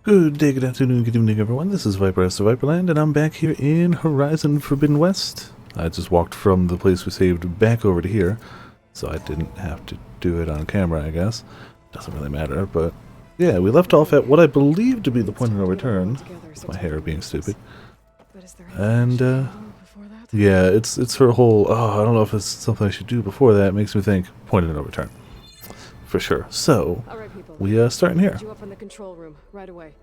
Good day, good afternoon, good evening, everyone. This is Viper S of Viperland, and I'm back here in Horizon Forbidden West. I just walked from the place we saved back over to here, so I didn't have to do it on camera, I guess. Doesn't really matter, but yeah, we left off at what I believe to be the point of no return, with my hair being stupid. And, yeah, it's her whole, oh, I don't know if it's something I should do before that. It makes me think, point of no return. For sure. So, we starting here. You up in the control room right away.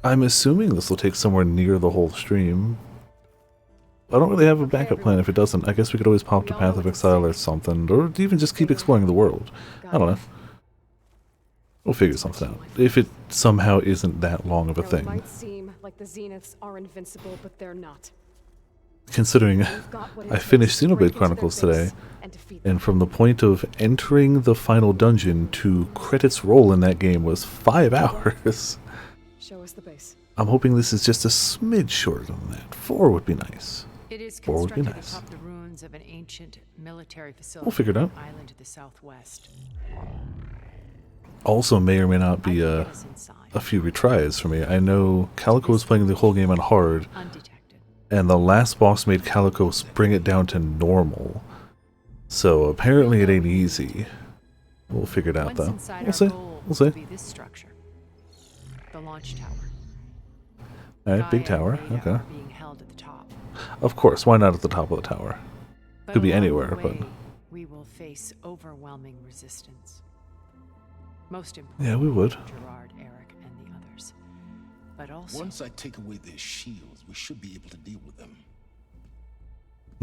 I'm assuming this will take somewhere near the whole stream. I don't really have a backup plan if it doesn't. I guess we could always pop to Path of Exile or something, or even just keep exploring the world. I don't know. We'll figure something out. If it somehow isn't that long of a thing. It might seem like the Zeniths are invincible, but they're not. Considering I finished Xenoblade Chronicles today, and from the point of entering the final dungeon to credits roll in that game was 5 hours. Show us the base. I'm hoping this is just a smidge shorter than that. 4 would be nice. It is 4 would be constructed nice. atop the ruins of an ancient military facility We'll figure it out. on an island to the southwest. Also may or may not be I can a get us inside, few retries for me. I know Calico was playing the whole game on hard, undetected. and the last boss made Calico bring it down to normal. So apparently it ain't easy. We'll figure it out Once though. inside, We'll our see. goal We'll see. will be this structure, the launch tower. Alright, big Gaia tower. and Beta Okay. are being held at the top. Of course, why not at the top of the tower? Could be along the anywhere, but way, we will face overwhelming resistance. Most important, yeah, we would. Gerard, Eric, and the others. But also, Once I take away their shields, we should be able to deal with them.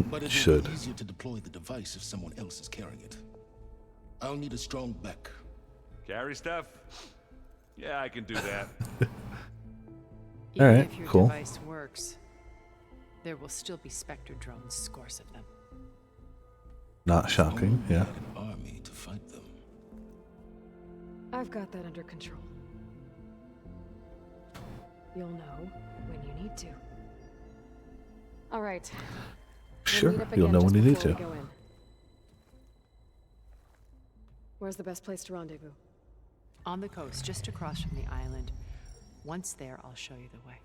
But it Should. will be easier to deploy the device if someone else is carrying it. I'll need a strong back. Carry stuff? Yeah, I can do that. even Alright, if your cool. device works, there will still be Spectre drones, scores of them. Not shocking, yeah. An army to fight them. I've got that under control. You'll know when you need to. All right. We'll meet Sure, up you'll again know just when you need before to. we go in. Where's the best place to rendezvous? On the coast, just across from the island. Once there, I'll show you the way.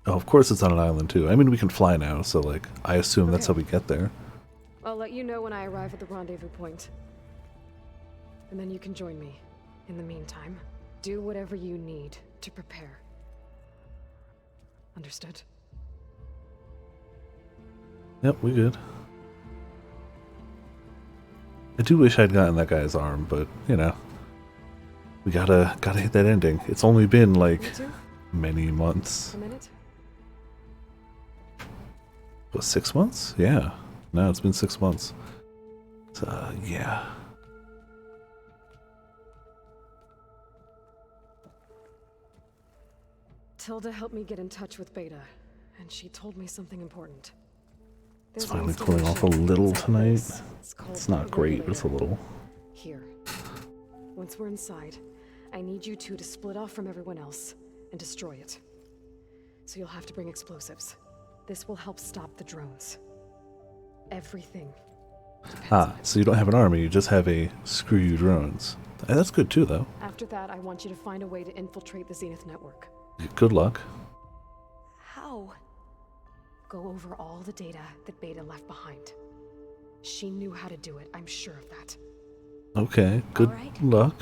Oh, of course it's on an island too. I mean, we can fly now, so like, I assume that's how we get there. I'll let you know when I arrive at the rendezvous point. And then you can join me. In the meantime, do whatever you need to prepare. Understood? Yep, we good. I do wish I'd gotten that guy's arm, but, you know. We gotta hit that ending. It's only been, like, Me too? many months. A minute? What, 6 months? Yeah. No, it's been 6 months. So, yeah. Tilda helped me get in touch with Beta, and she told me something important. It's There's an finally cooling off a installation little inside tonight. this. Called It's not the great, but it's a Regulator. little. Here. Once we're inside, I need you two to split off from everyone else and destroy it. So you'll have to bring explosives. This will help stop the drones. Everything. depends on Ah, it. so you don't have an army, you just have a screw you drones. That's good too, though. After that, I want you to find a way to infiltrate the Zenith network. Good luck. How? Go over all the data that Beta left behind. She knew how to do it, I'm sure of that. Okay, good Alright. luck.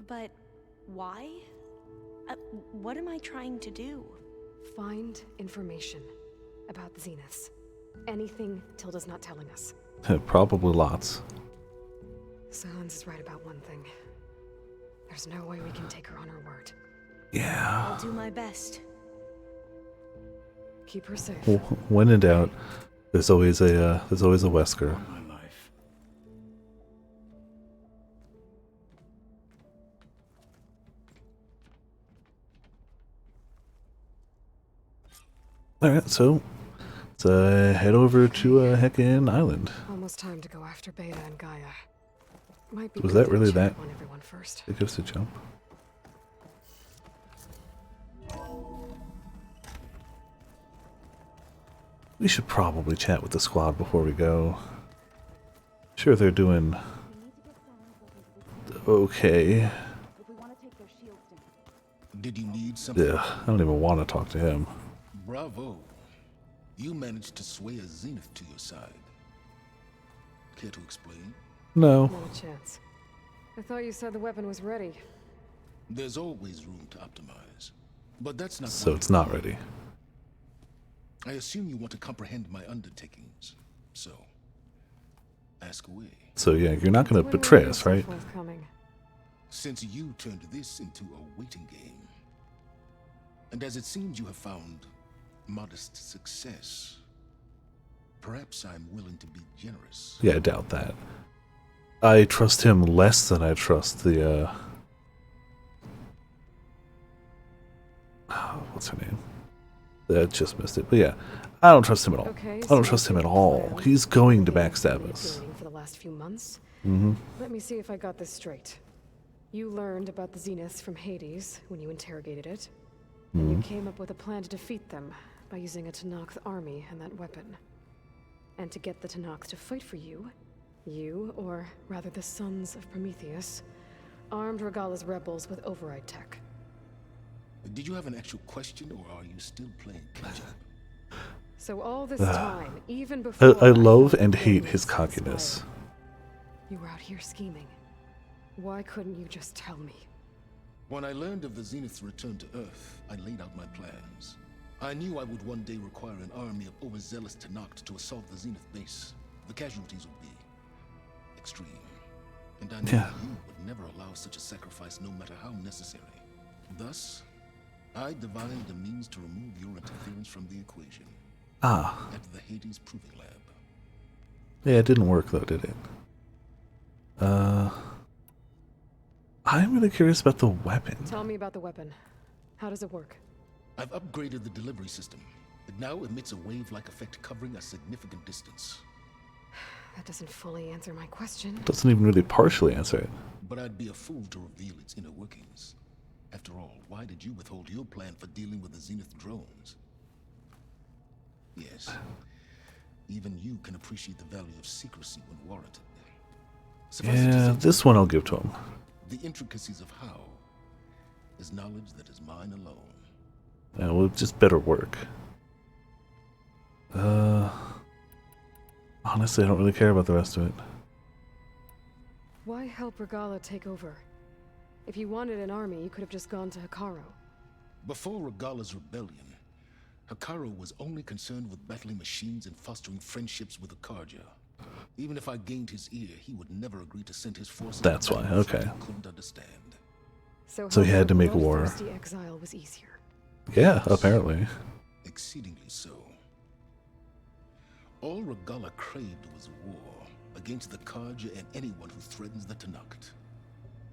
But why? What am I trying to do? Find information about the Zeniths. Anything Tilda's not telling us. Probably lots. Silence is right about one thing. There's no way we can take her on her word. Yeah. I'll do my best. Keep her safe. When in doubt, there's always a Wesker. My life. Alright, so let's head over to Heckin Island. Almost time to go after Beta and Gaia. Might be Was good that to really check that- on everyone first. It gives a jump. We should probably chat with the squad before we go. Sure, they're doing okay. Did you need something? Yeah, I don't even want to talk to him. Bravo. You managed to sway a Zenith to your side. Care to explain? No. Not a chance. I thought you said the weapon was ready. There's always room to optimize. But that's not So why it's you're not here. ready. I assume you want to comprehend my undertakings. So, ask away. So yeah, you're not going to When betray will us, you be right? forthcoming? Since you turned this into a waiting game, and as it seems you have found modest success, perhaps I'm willing to be generous. Yeah, I doubt that. I trust him less than I trust the, what's her name? I just missed it. But yeah, I don't trust him at all. Okay, I don't so trust him at what's all. your plan? He's going to Everything you've backstab been us. manipulating for the last few months. Mm-hmm. Let me see if I got this straight. You learned about the Zeniths from Hades when you interrogated it. And you came up with a plan to defeat them by using a Tenakth army and that weapon. And to get the Tenakth to fight for you, or rather the Sons of Prometheus, armed Regalla's rebels with override tech. Did you have an actual question, or are you still playing catch-up? So all this time, even before I love thought and the hate plan his was cockiness. inspired, you were out here scheming. Why couldn't you just tell me? When I learned of the Zenith's return to Earth, I laid out my plans. I knew I would one day require an army of overzealous Tenakth to assault the Zenith base. The casualties would be extreme. And I knew Yeah. you would never allow such a sacrifice, no matter how necessary. Thus, I divined a means to remove your interference from the equation Ah. at the Hades Proving Lab. Yeah, it didn't work though, did it? I'm really curious about the weapon. Tell me about the weapon. How does it work? I've upgraded the delivery system. It now emits a wave-like effect covering a significant distance. That doesn't fully answer my question. Doesn't even really partially answer it. But I'd be a fool to reveal its inner workings. After all, why did you withhold your plan for dealing with the Zenith drones? Yes. Even you can appreciate the value of secrecy when warranted. Suffice it to Yeah, say, this one I'll give to him. the intricacies of how is knowledge that is mine alone. Yeah, well, just better work. Honestly, I don't really care about the rest of it. Why help Regalla take over? If you wanted an army, you could have just gone to Hekarro. Before Regalla's rebellion, Hekarro was only concerned with battling machines and fostering friendships with Akarja. Even if I gained his ear, he would never agree to send his forces. That's to why, battle okay. he couldn't understand. So he had to helping make a war. bloodthirsty exile was easier. Yeah, apparently. Exceedingly so. All Regalla craved was war against the Karja and anyone who threatens the Tenakth.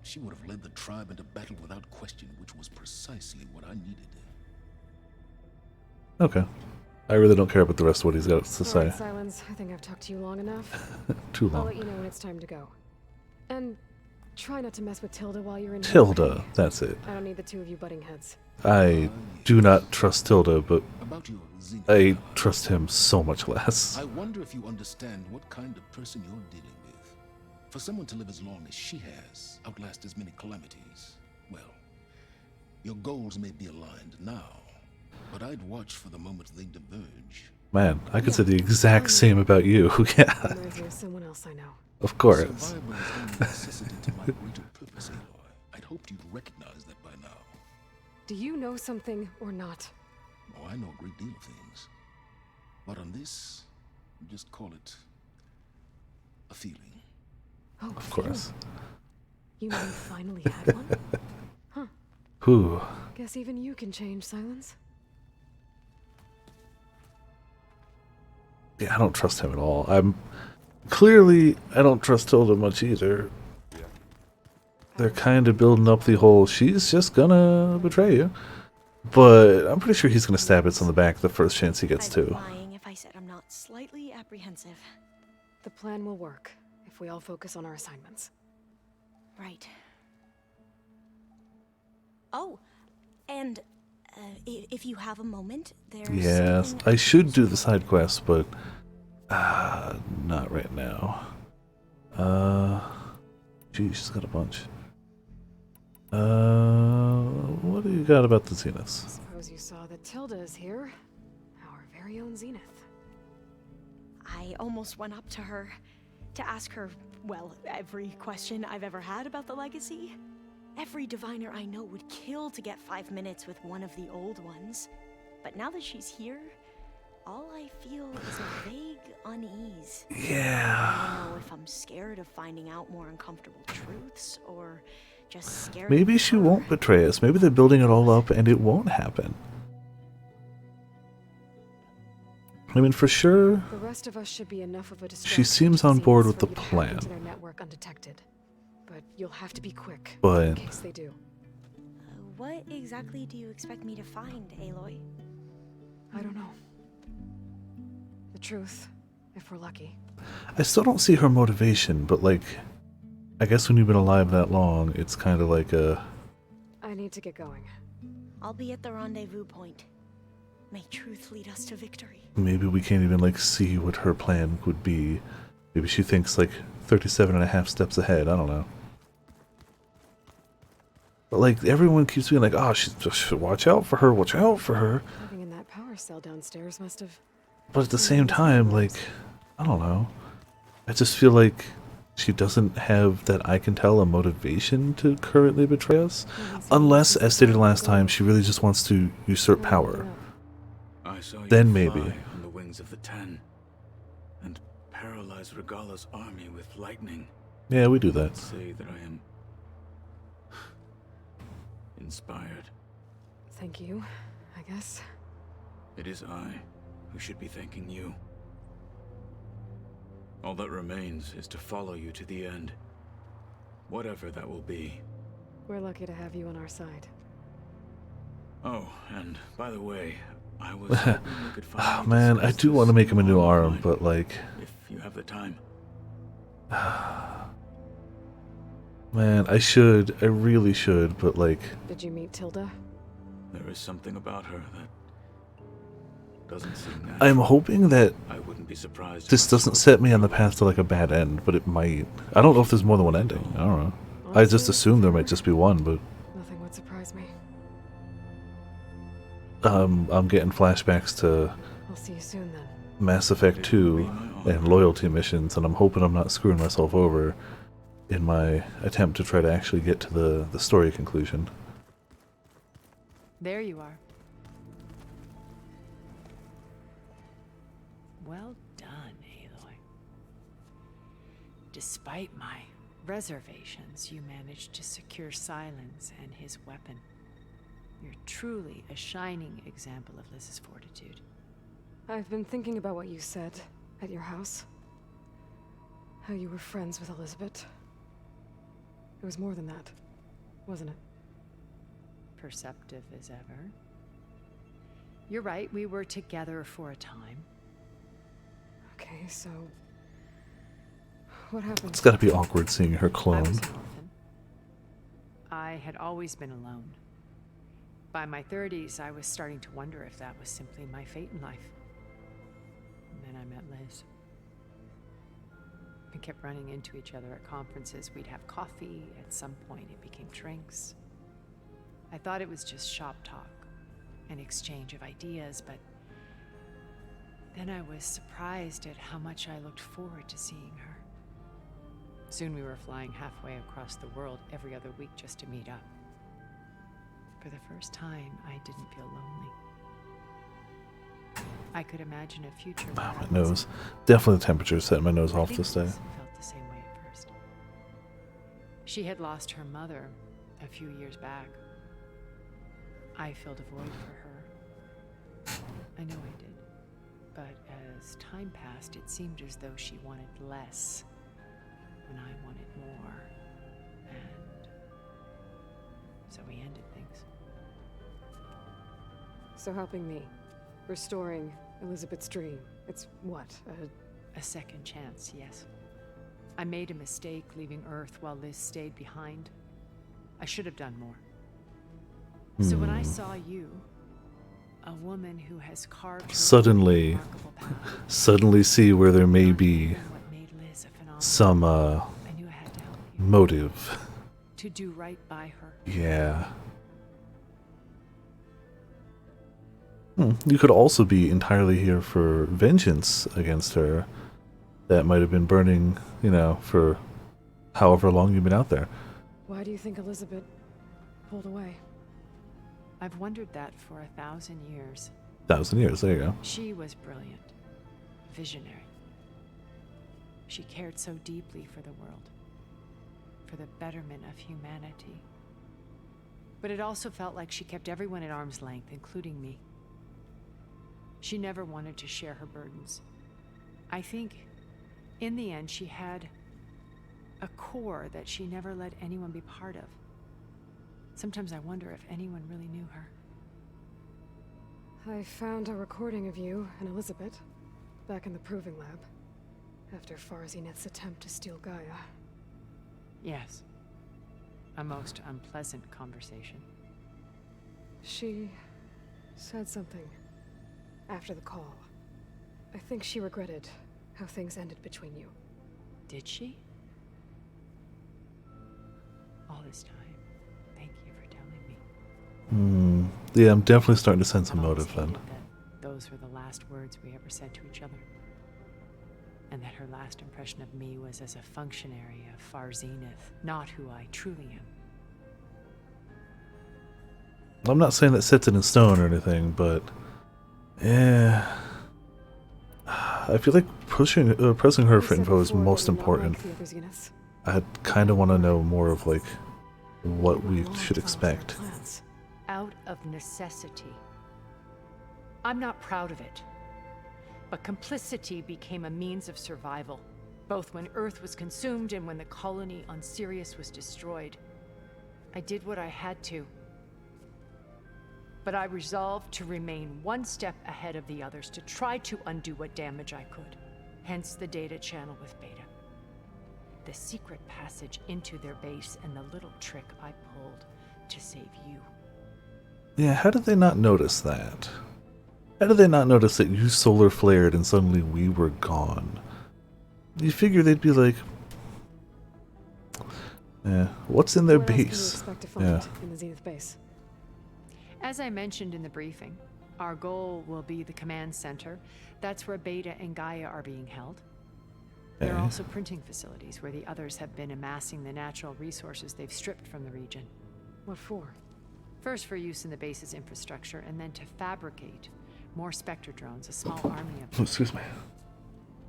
She would have led the tribe into battle without question, which was precisely what I needed. Okay. I really don't care about the rest of what he's got to All say. right, Silence. I think I've talked to you long enough. Too I'll long. let you know when it's time to go. And try not to mess with Tilda while you're in here, Tilda, okay? that's it. I don't need the two of you butting heads. I do not trust Tilda, but About your Zenith I power, trust him so much less. I wonder if you understand what kind of person you're dealing with. For someone to live as long as she has, outlast as many calamities, well, your goals may be aligned now, but I'd watch for the moment they diverge. Man, I could say the exact same about you. Yeah, Reminds me of someone else I know. of course. Survival is only a necessity to my greater purpose, Aloy. I'd hoped you'd recognize that by now. Do you know something or not? Oh, I know a great deal of things. But on this, just call it a feeling. Oh, Of course. You mean you finally had one? Whew. Guess even you can change, Silence. Yeah, I don't trust him at all. I don't trust Tilda much either. They're kind of building up the whole, she's just gonna betray you. But I'm pretty sure he's gonna stab us in the back the first chance he gets I'd be to. lying if I said I'm not slightly apprehensive. The plan will work if we all focus on our assignments. Right. Oh, and if you have a moment, there's Yes, something I should do the side quest, but not right now. Geez, she's got a bunch. What do you got? forgot about the Zeniths. Suppose you saw that Tilda is here. Our very own Zenith. I almost went up to her to ask her, well, every question I've ever had about the legacy. Every diviner I know would kill to get 5 minutes with one of the old ones. But now that she's here, all I feel is a vague unease. Yeah. I don't know if I'm scared of finding out more uncomfortable truths, or just scared. Maybe of she her. won't betray us. Maybe they're building it all up and it won't happen. I mean, for sure, The rest of us should be enough of a distraction. she seems to on board Zeniths with the for you to hack plan. into their network undetected. But you'll have to be quick. But in case they do. What exactly do you expect me to find, Aloy? I don't know. The truth, if we're lucky. I still don't see her motivation, but like, I guess when you've been alive that long, it's kind of like a... I need to get going. I'll be at the rendezvous point. May truth lead us to victory. Maybe we can't even like see what her plan would be. Maybe she thinks like 37 and a half steps ahead, I don't know. But like, everyone keeps being like, oh, she should watch out for her, watch out for her. Living in that power cell downstairs must have... But at the same time, like, I don't know. I just feel like she doesn't have that I can tell a motivation to currently betray us. Unless, as stated last time, she really just wants to usurp power. I saw you Then maybe. fly on the wings of the Ten and paralyze Regala's army with lightning. Yeah, we do that. Say that I am inspired. Thank you, I guess. It is I who should be thanking you. All that remains is to follow you to the end, whatever that will be. We're lucky to have you on our side. Oh, and by the way, I was hoping we could Oh finally man, I discuss do want to this make him a new offline, arm, but like... if you have the time. Man, I should. I really should, but like... Did you meet Tilda? There is something about her that doesn't seem natural. I'm hoping that I wouldn't be surprised. this if I doesn't saw set me on the path to like a bad end, but it might. I don't know if there's more than one ending. I don't know. I just Honestly, assume there might just be one, but nothing would surprise me. I'm getting flashbacks to I'll see you soon then. Mass Effect 2 and loyalty missions, and I'm hoping I'm not screwing myself over in my attempt to try to actually get to the story conclusion. There you are. Well done, Aloy. Despite my reservations, you managed to secure Silence and his weapon. You're truly a shining example of Liz's fortitude. I've been thinking about what you said at your house. How you were friends with Elizabeth. It was more than that, wasn't it? Perceptive as ever. You're right, we were together for a time. Okay, so... what happened? It's gotta be awkward seeing her I clone. was an orphan. I had always been alone. By my 30s, I was starting to wonder if that was simply my fate in life. And then I met Liz. We kept running into each other at conferences. We'd have coffee. At some point, it became drinks. I thought it was just shop talk, an exchange of ideas, but then I was surprised at how much I looked forward to seeing her. Soon we were flying halfway across the world every other week just to meet up. For the first time, I didn't feel lonely. I could imagine a future where Ah, I my was- nose. Definitely the temperature setting my nose I off think this day. Liz felt the same way at first. She had lost her mother a few years back. I filled a void for her. I know I did. But as time passed, it seemed as though she wanted less, and I wanted more. And so we ended things. So helping me. Restoring Elizabeth's dream. It's what? A second chance, yes. I made a mistake leaving Earth while Liz stayed behind. I should have done more. So when I saw you, a woman who has carved her Suddenly- own remarkable path, Suddenly see where there may be what made Liz a phenomenon, some I knew I had to help you motive. to do right by her. Yeah. You could also be entirely here for vengeance against her. That might have been burning, for however long you've been out there. Why do you think Elizabeth pulled away? I've wondered that for 1,000 years. 1,000 years, there you go. She was brilliant, visionary. She cared so deeply for the world, for the betterment of humanity. But it also felt like she kept everyone at arm's length, including me. She never wanted to share her burdens. I think, in the end, she had a core that she never let anyone be part of. Sometimes I wonder if anyone really knew her. I found a recording of you and Elizabeth back in the proving lab after Farzineth's attempt to steal Gaia. Yes. A most unpleasant conversation. She said something after the call. I think she regretted how things ended between you. Did she? All this time. Thank you for telling me. Yeah, I'm definitely starting to sense a I've always motive then. hated that those were the last words we ever said to each other. And that her last impression of me was as a functionary of Farzineth, not who I truly am. I'm not saying that sets it in stone or anything, but yeah, I feel like pressing her You for said info is before most that you're not important. like the other Zeniths. I kind of want to know more of like what we A long should time for our expect. plans. Out of necessity. I'm not proud of it. But complicity became a means of survival, both when Earth was consumed and when the colony on Sirius was destroyed. I did what I had to. But I resolved to remain one step ahead of the others, to try to undo what damage I could. Hence the data channel with Beta. The secret passage into their base and the little trick I pulled to save you. Yeah, how did they not notice that? How did they not notice that you solar flared and suddenly we were gone? You figure they'd be like, what's in their What else can you base? expect to find Yeah. in the Zenith base? As I mentioned in the briefing, our goal will be the command center. That's where Beta and Gaia are being held. There are Okay. also printing facilities where the others have been amassing the natural resources they've stripped from the region. What for? First for use in the base's infrastructure, and then to fabricate more Spectre drones, a small army of them. Excuse me.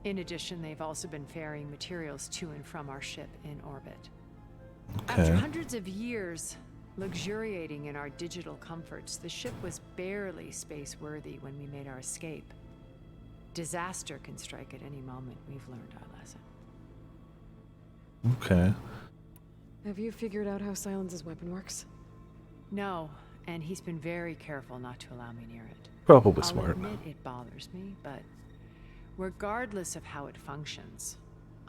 In addition, they've also been ferrying materials to and from our ship in orbit. Okay. After hundreds of years luxuriating in our digital comforts, the ship was barely space-worthy when we made our escape. Disaster can strike at any moment. We've learned our lesson. Okay. Have you figured out how Silence's weapon works? No, and he's been very careful not to allow me near it. Probably I'll smart. admit it bothers me, but regardless of how it functions,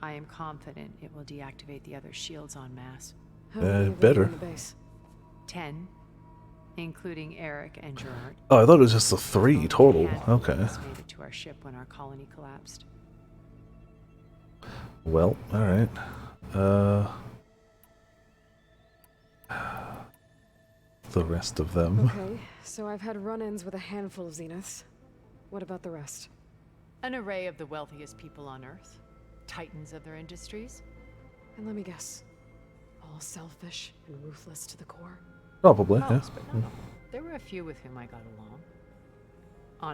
I am confident it will deactivate the other shields en masse. How many of them better. are in the base? 10, including Eric and Gerard. Oh, I thought it was just the 3 Only a total. handful of Okay. us made it to our ship when our colony collapsed. Well, alright. The rest of them. Okay, so I've had run-ins with a handful of Zeniths. What about the rest? An array of the wealthiest people on Earth, titans of their industries. And let me guess. All selfish and ruthless to the core? Probably, yeah. Most, but not all. There were a few with whom I got along.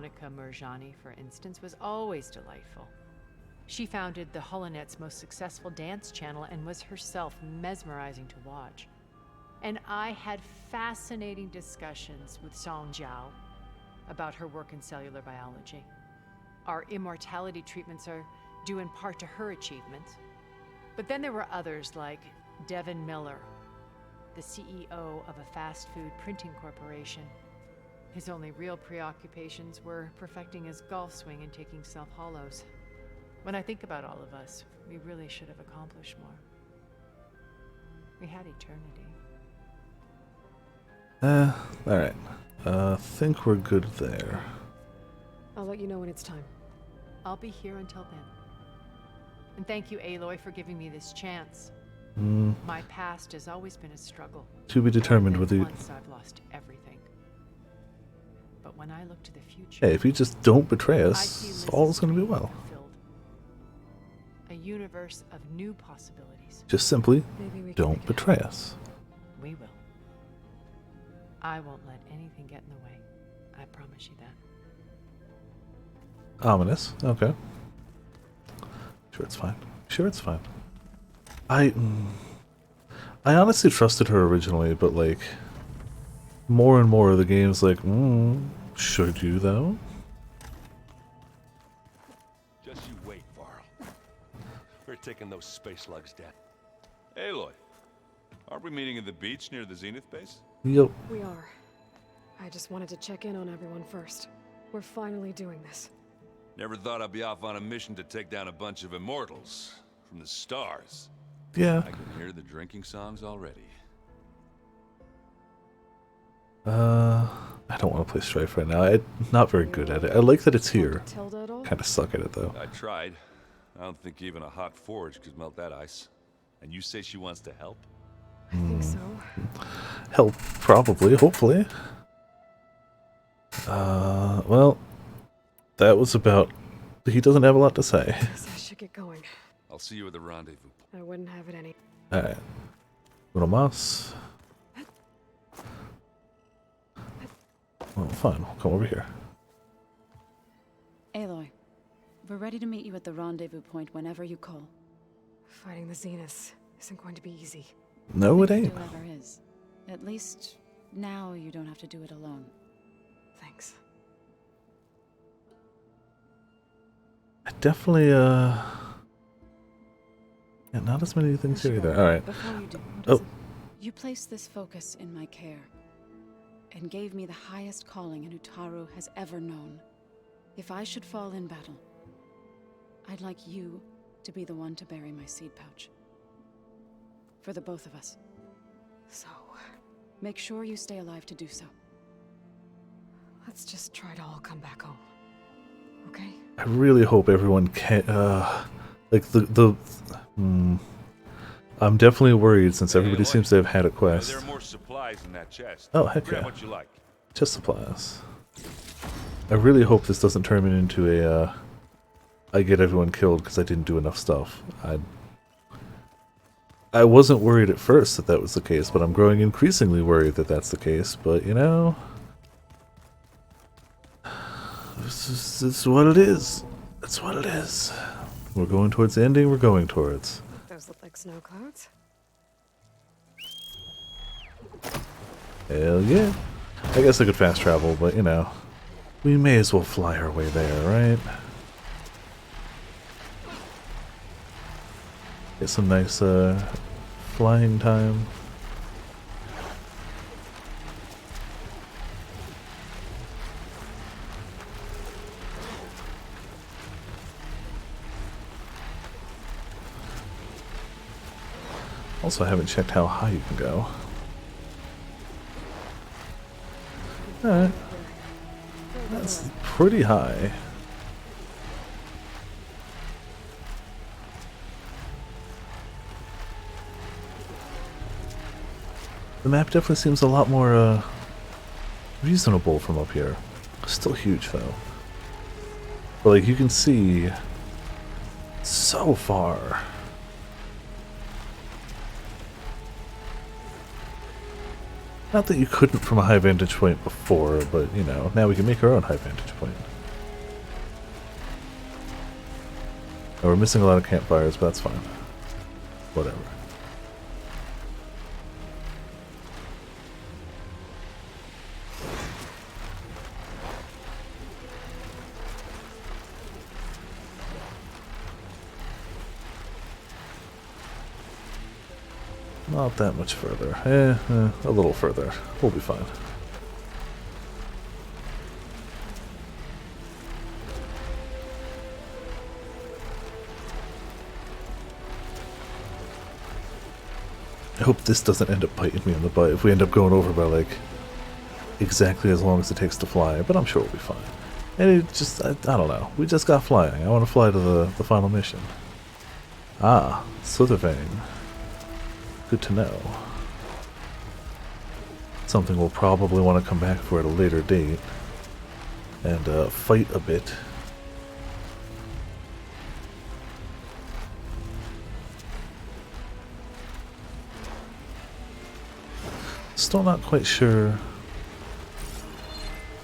Annika Murjani, for instance, was always delightful. She founded the Holonet's most successful dance channel and was herself mesmerizing to watch. And I had fascinating discussions with Song Jiao about her work in cellular biology. Our immortality treatments are due in part to her achievements. But then there were others like Devin Miller, the CEO of a fast food printing corporation. His only real preoccupations were perfecting his golf swing and taking self-hollows. When I think about all of us, we really should have accomplished more. We had eternity. Alright. Think we're good there. I'll let you know when it's time. I'll be here until then. And thank you, Aloy, for giving me this chance. My past has always been a struggle. To be determined And whether you... once I've lost everything. but when I look to the future, Hey, if you just don't betray I us, see all's Liz's going to be dream well. fulfilled. A universe of new possibilities. Just simply Maybe we can don't make it betray happen. us. We will. I won't let anything get in the way. I promise you that. Ominous. Okay. Sure, it's fine. Sure, it's fine. I honestly trusted her originally, but like more and more of the game's like, should you though? Just you wait, Varl. We're taking those space slugs down. Aloy, aren't we meeting at the beach near the Zenith base? Yep. We are. I just wanted to check in on everyone first. We're finally doing this. Never thought I'd be off on a mission to take down a bunch of immortals from the stars. Yeah. I can hear the drinking songs already. I don't want to play Strife right now. I'm not very good at it. I like that it's here. Tilda at all? Kind of suck at it though. I tried. I don't think even a hot forge could melt that ice. And you say she wants to help? I think so. Help, probably, hopefully. Well, that was about. He doesn't have a lot to say. Guess I should get going. I'll see you at the rendezvous. I wouldn't have it any. Alright. Uno mas. Oh, fine. We'll come over here. Aloy, we're ready to meet you at the rendezvous point whenever you call. Fighting the Zeniths isn't going to be easy. No, it It ain't. never is. At least, now you don't have to do it alone. Thanks. I definitely, yeah, not as many things here either. Alright. Before you do, Oh. you placed this focus in my care, and gave me the highest calling an Utaru has ever known. If I should fall in battle, I'd like you to be the one to bury my seed pouch. For the both of us. So, Make sure you stay alive to do so. let's just try to all come back home. Okay? I really hope everyone can, like I'm definitely worried since everybody Aloy, seems to have had a There quest. are more supplies in that chest. Oh, heck Grab yeah. what you like. Just supplies. I really hope this doesn't turn me into a, I get everyone killed because I didn't do enough stuff. I wasn't worried at first that that was the case, but I'm growing increasingly worried that that's the case. But, you know, this is what it is. That's what it is. We're going towards the ending we're going towards. Those look like snow clouds. Hell yeah. I guess I could fast travel, but, you know, we may as well fly our way there, right? Get some nice, flying time. Also, I haven't checked how high you can go. Alright. That's pretty high. The map definitely seems a lot more, reasonable from up here. Still huge, though. But, like, you can see so far. Not that you couldn't from a high vantage point before, but, you know, now we can make our own high vantage point. And we're missing a lot of campfires, but that's fine. Whatever. Not that much further. A little further. We'll be fine. I hope this doesn't end up biting me in the butt if we end up going over by, like, exactly as long as it takes to fly, but I'm sure we'll be fine. And it just, I don't know. We just got flying. I want to fly to the final mission. Ah, Slithervane. Good to know. Something we'll probably want to come back for at a later date. and fight a bit. Still not quite sure.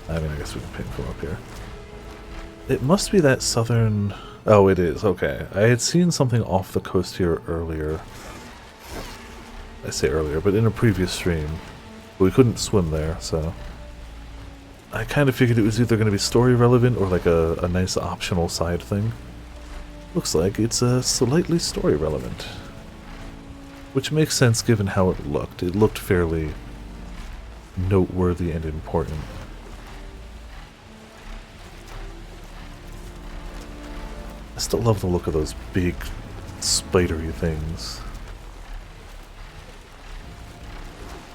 I mean, I guess we can ping from up here. It must be that southern... Oh, it is. Okay. I had seen something off the coast here earlier. I say earlier, but in a previous stream. But we couldn't swim there, so... I kind of figured it was either going to be story relevant or like a nice optional side thing. Looks like it's slightly story relevant. Which makes sense given how it looked. It looked fairly noteworthy and important. I still love the look of those big spidery things.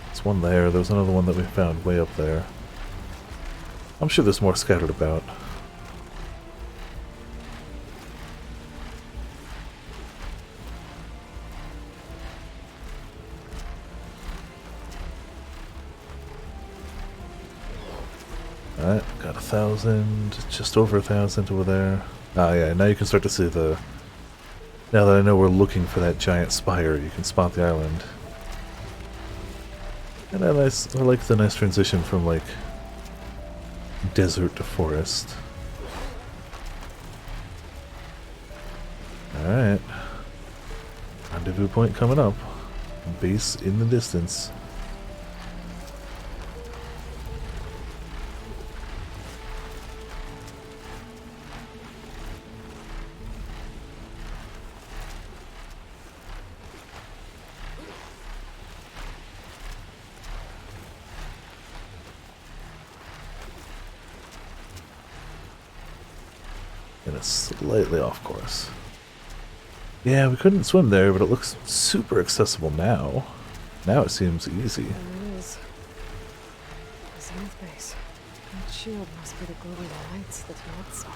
There's one there. There's another one that we found way up there. I'm sure there's more scattered about. Alright, got 1,000, just over 1,000 over there. Ah yeah, now you can start to see the... Now that I know we're looking for that giant spire, you can spot the island. And I like the nice transition from like desert to forest. Alright. Rendezvous point coming up. Base in the distance. And it's slightly off course. Yeah, we couldn't swim there, but it looks super accessible now. Now it seems easy. There it is. The Zenith base. That shield must be the glowing lights that Yod saw.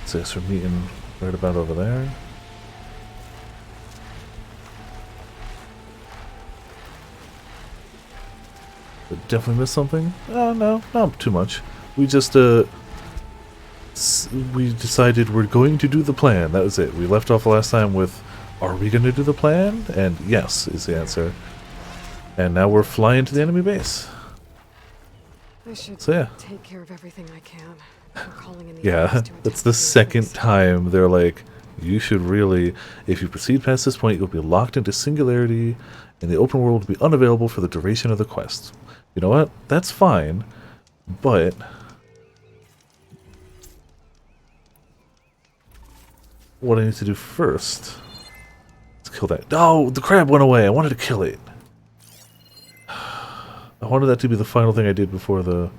So yes, we're meeting right about over there. But definitely missed something? No, not too much. We just, we decided we're going to do the plan. That was it. We left off the last time with, are we going to do the plan? And yes is the answer. And now we're flying to the enemy base. I should So yeah. take care of everything I can. We're calling in the Yeah, others to that's attack the second base. time they're like, you should really, if you proceed past this point, you'll be locked into Singularity, and the open world will be unavailable for the duration of the quest. You know what? That's fine, but what I need to do first is kill that. Oh, the crab went away. I wanted to kill it. I wanted that to be the final thing I did before the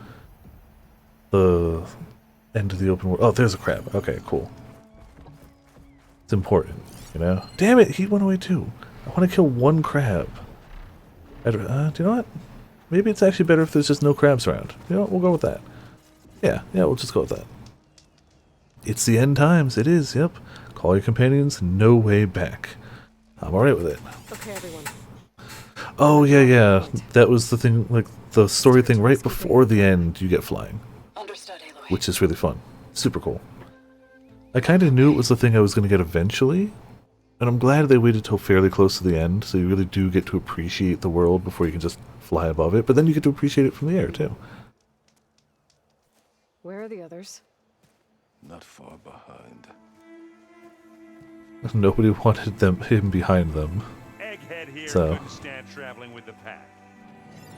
end of the open world. Oh, there's a crab. Okay, cool. It's important, you know? Damn it, he went away too. I want to kill one crab. Do you know what? Maybe it's actually better if there's just no crabs around. You know what? We'll go with that. Yeah, we'll just go with that. It's the end times. It is, yep. Call your companions, no way back. I'm alright with it. Okay, everyone. Oh, yeah. That was the thing, like, the story thing right before the end, you get flying. Understood, Aloy. Which is really fun. Super cool. I kind of knew it was the thing I was going to get eventually, and I'm glad they waited till fairly close to the end, so you really do get to appreciate the world before you can just fly above it, but then you get to appreciate it from the air, too. Where are the others? Not far behind. Nobody wanted him behind them. Egghead here So. couldn't stand traveling with the pack.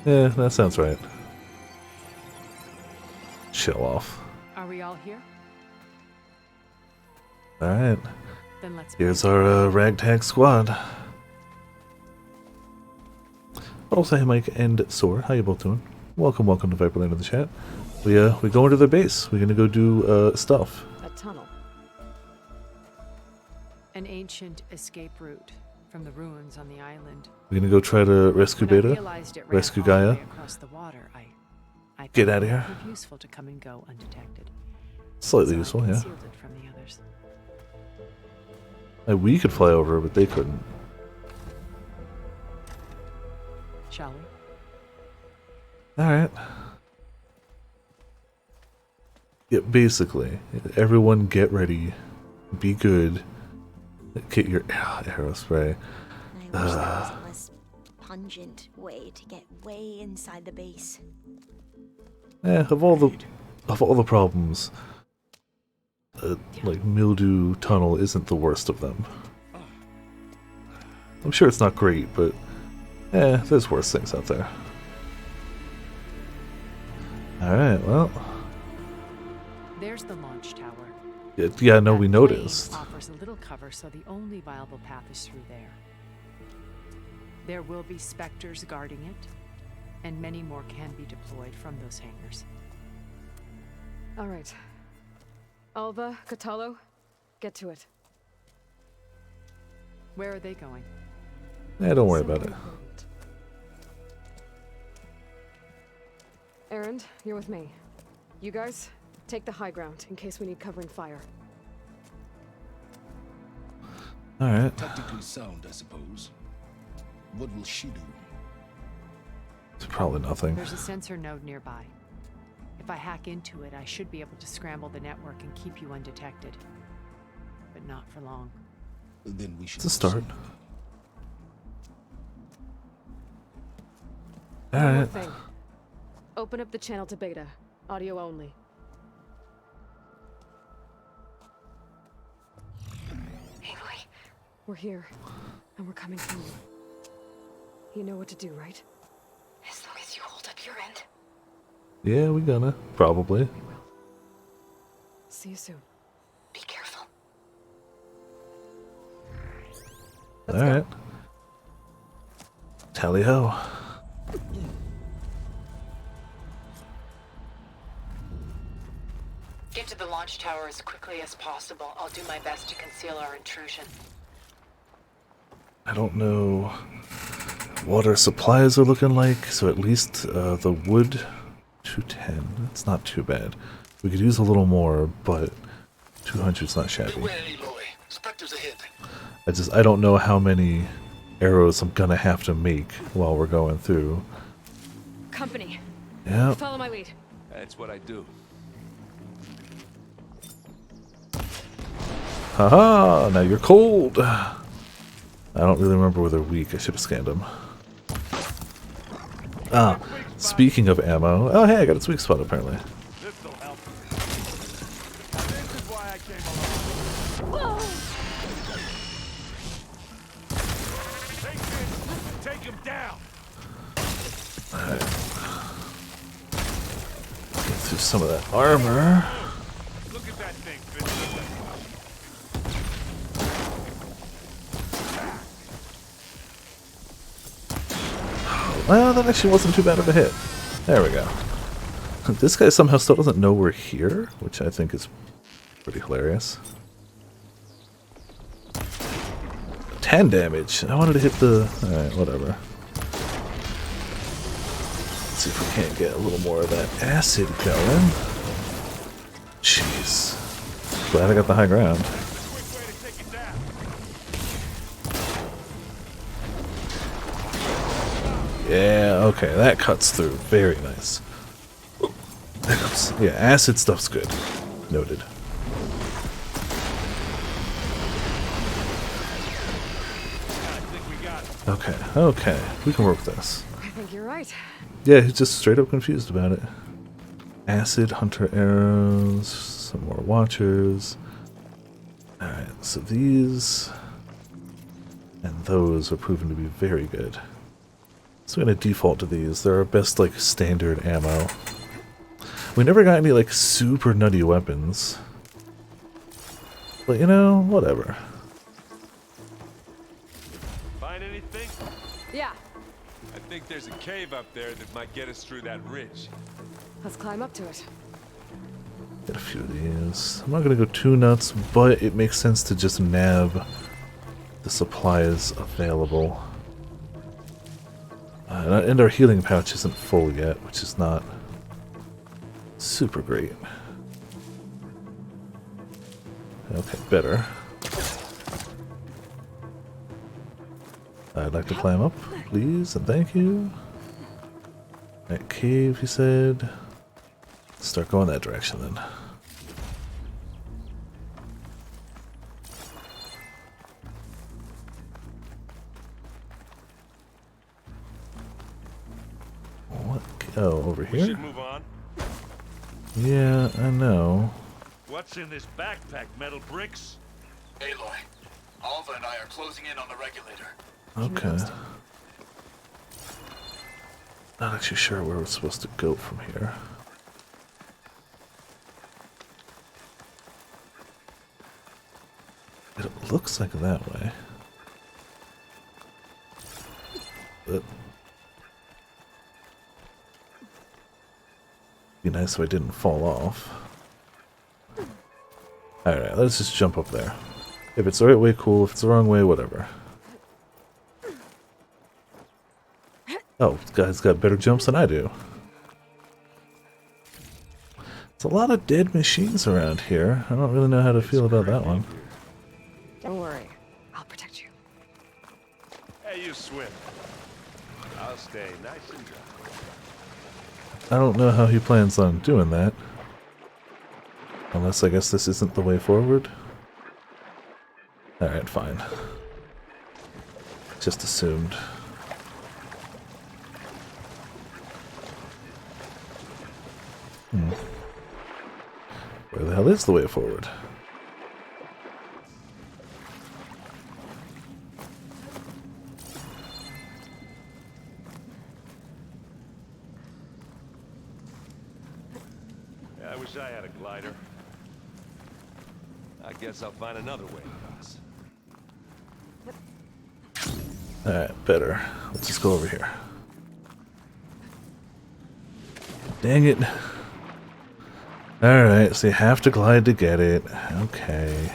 Yeah, that sounds right. Show off. Are we all here? Alright, Then let's here's our ragtag squad. But also, hey Mike and Soar, how you both doing? Welcome to Viperland in the chat. We go into their base. We're gonna go do stuff. That tunnel. an ancient escape route from the ruins on the island. We're gonna go try to rescue When I Beta. realized it ran rescue all the Gaia. way across the water, I Get thought outta it here. would be useful to come and go undetected. Slightly So I useful, yeah. concealed it from the others. We could fly over, but they couldn't. shall we? Alright. Yeah, basically, everyone get ready. Be good. Get your arrow spray. I wish there was a less pungent way to get way inside the base. Of all the problems, like Mildew Tunnel isn't the worst of them. I'm sure it's not great, but there's worse things out there. Alright, well. There's the launch tower. Yeah, no, That we plane noticed. offers a little cover, so the only viable path is through there. There will be Spectres guarding it, and many more can be deployed from those hangars. All right. Alva, Catalo, get to it. Where are they going? Don't worry about it. Somewhere important. Erend, you're with me. You guys, take the high ground in case we need covering fire. Alright. Tactically sound, I suppose. What will she do? It's probably nothing. There's a sensor node nearby. If I hack into it, I should be able to scramble the network and keep you undetected. But not for long. Then we should It's a start. proceed. One more Alright. thing. Open up the channel to Beta. Audio only. Aloy, we're here, and we're coming for you. You know what to do, right? As long as you hold up your end. Yeah, we gonna. Probably. See you soon. Be careful. Let's go. Alright. Tally ho. Get to the launch tower as quickly as possible. I'll do my best to conceal our intrusion. I don't know what our supplies are looking like, so at least the wood 210. That's not too bad. We could use a little more, but 200's not shabby. Beware, Aloy. Spectres ahead. I don't know how many arrows I'm gonna have to make while we're going through. Company, Yeah. follow my lead. That's what I do. Haha! Now you're cold. I don't really remember whether they're weak. I should have scanned them. Ah, speaking of ammo. Oh, hey, I got its weak spot apparently. This'll help. Now this is why I came along. Take him down. Get through some of that armor. Look at that thing, Fitz. Well, that actually wasn't too bad of a hit. There we go. This guy somehow still doesn't know we're here, which I think is pretty hilarious. 10 damage. I wanted to hit the... Alright, whatever. Let's see if we can't get a little more of that acid going. Jeez. Glad I got the high ground. Quick way to take it down. Yeah, okay, that cuts through. Very nice. Yeah, acid stuff's good. Noted. I think we got it. Okay, okay. We can work with this. I think you're right. Yeah, he's just straight up confused about it. Acid, hunter arrows, some more watchers. Alright, so these and those are proven to be very good. So I'm gonna default to these. They're our best, like, standard ammo. We never got any, like, super nutty weapons. But, you know, whatever. Find anything? Yeah, I think there's a cave up there that might get us through that ridge. let's climb up to it. Get a few of these. I'm not gonna go too nuts, but it makes sense to just nab the supplies available. And our healing pouch isn't full yet, which is not super great. Okay, better. I'd like to climb up, please, and thank you. That cave, he said. Start going that direction then. What? Oh, over We should here? move on. Yeah, I know. What's in this backpack? Metal bricks? Aloy, Alva and I are closing in on the regulator. Okay. Not actually sure where we're supposed to go from here. It looks like that way. But be nice if I didn't fall off. Alright, let's just jump up there. If it's the right way, cool. If it's the wrong way, whatever. Oh, this guy's got better jumps than I do. It's a lot of dead machines around here. I don't really know how to feel about that one. Don't worry. I'll protect you. Hey, you swim. I'll stay nice and dry. I don't know how he plans on doing that. Unless I guess this isn't the way forward. Alright, fine. Just assumed. Where the hell is the way forward? I wish I had a glider. I guess I'll find another way across. Alright, better. Let's just go over here. Dang it. Alright, so you have to glide to get it. Okay.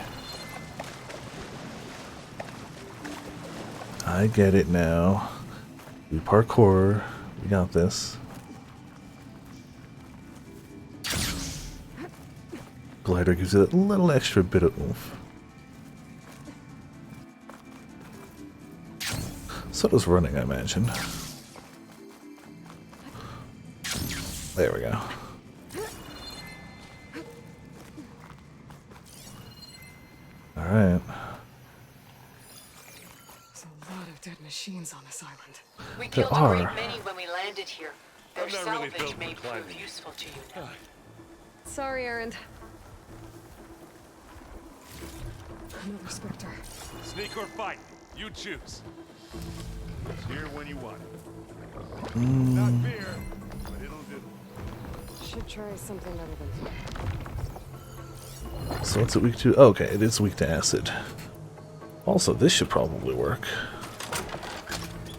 I get it now. We parkour. We got this. Glider gives you that little extra bit of oomph. So does running, I imagine. There we go. Alright. There's a lot of dead machines on this island. We There killed a are. great many when we landed here. Their I'm not really salvage built may for prove climbing. useful to you now. Sorry, Erend. Another Spectre. Sneak or fight, you choose. It's here when you want it. Not beer, but it'll do. Should try something other than food. So what's it weak to? Oh, okay, it is weak to acid. Also, this should probably work.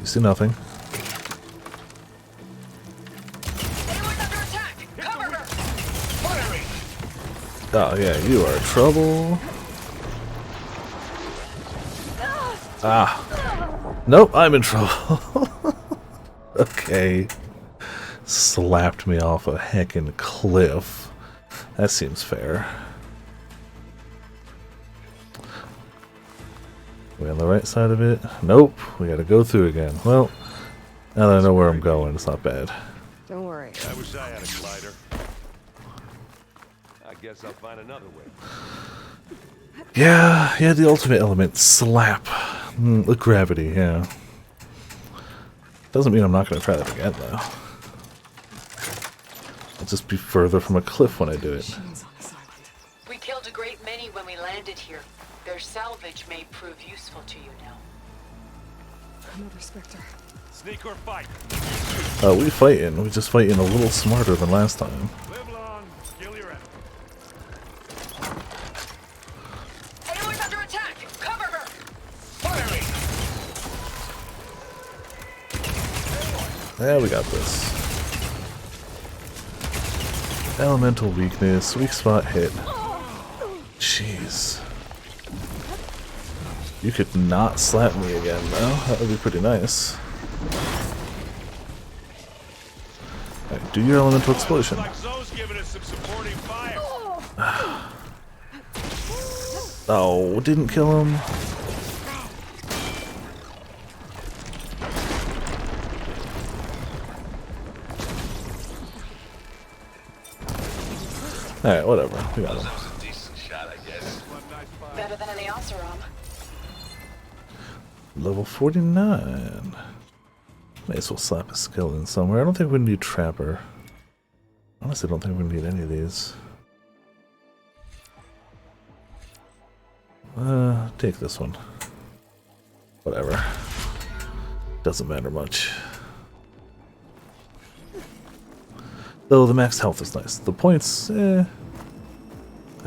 You see nothing. Anyone's under attack! Cover her! Firing! Oh yeah, you are trouble. Ah. Nope, I'm in trouble. Okay. Slapped me off a heckin' cliff. That seems fair. We on the right side of it? Nope, we gotta go through again. Well, now that I know where I'm going, it's not bad. Don't worry. I wish I had a glider. I guess I'll find another way. Yeah, the ultimate element, slap. The gravity, yeah. Doesn't mean I'm not gonna try that again, though. I'll just be further from a cliff when I do it. Machines on this island. We killed a great many when we landed here. Their salvage may prove useful to you now. Another Spectre. Sneak or fight, We fighting. We just fighting a little smarter than last time. live long, kill your enemy. Anyone's under attack! Cover her! Firing! Yeah, we got this. Elemental weakness, weak spot hit. Jeez. You could not slap me again, though. That would be pretty nice. Alright, do your elemental explosion. Like Zoe's giving us some supporting fire. Oh, didn't kill him. Alright, whatever. We got him. a decent shot, I guess. Better than any Oseram. Level 49. May as well slap a skill in somewhere. I don't think we need Trapper. Honestly, I don't think we need any of these. Take this one. Whatever. Doesn't matter much. Though the max health is nice. The points, I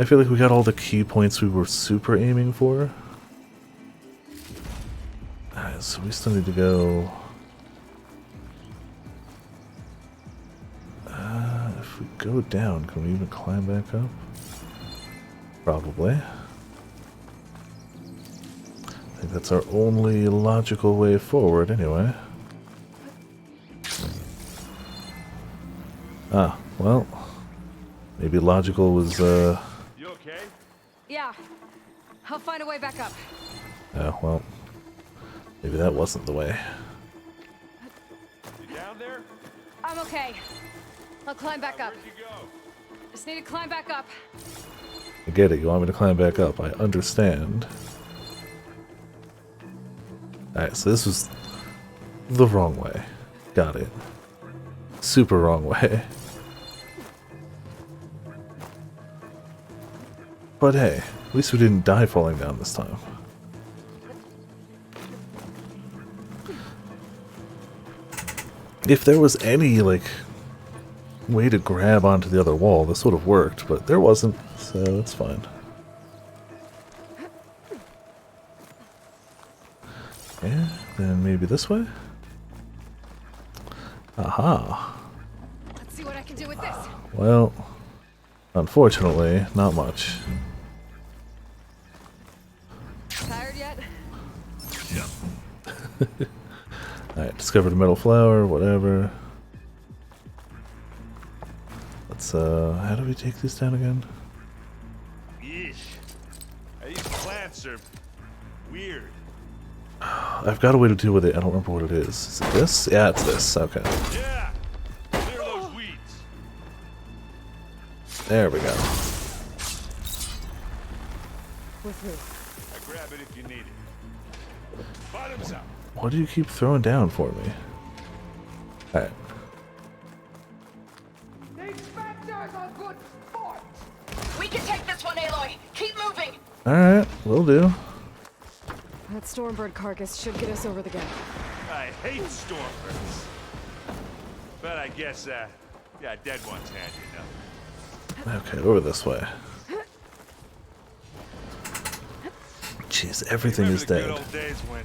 feel like we got all the key points we were super aiming for. Alright, so we still need to go... if we go down, can we even climb back up? Probably. I think that's our only logical way forward, anyway. Ah, well, maybe logical was, You okay? Yeah. I'll find a way back up. oh, well, maybe that wasn't the way. You down there? I'm okay. I'll climb back up. Where'd you go? Just need to climb back up. I get it, you want me to climb back up, I understand. Alright, so this was the wrong way. Got it. Super wrong way. But hey, at least we didn't die falling down this time. If there was any, like, way to grab onto the other wall, this would have worked, but there wasn't, so it's fine. Yeah, then maybe this way? Aha. Let's see what I can do with this. Well, unfortunately, not much. Tired yet? Alright, discovered a metal flower, whatever. Let's, how do we take this down again? Yeesh. These plants are weird. I've got a way to deal with it, I don't remember what it is. Is it this? Yeah, it's this, okay. Yeah. Clear those weeds. There we go. With me. I grab it if you need it. Bottoms up. What do you keep throwing down for me? Alright. We can take this one, Aloy. Keep moving. Alright, will do. That Stormbird carcass should get us over the gap. I hate stormbirds. But I guess, yeah, dead one's handy enough. Okay, over this way. Jeez, everything Remember is the dead. good old days when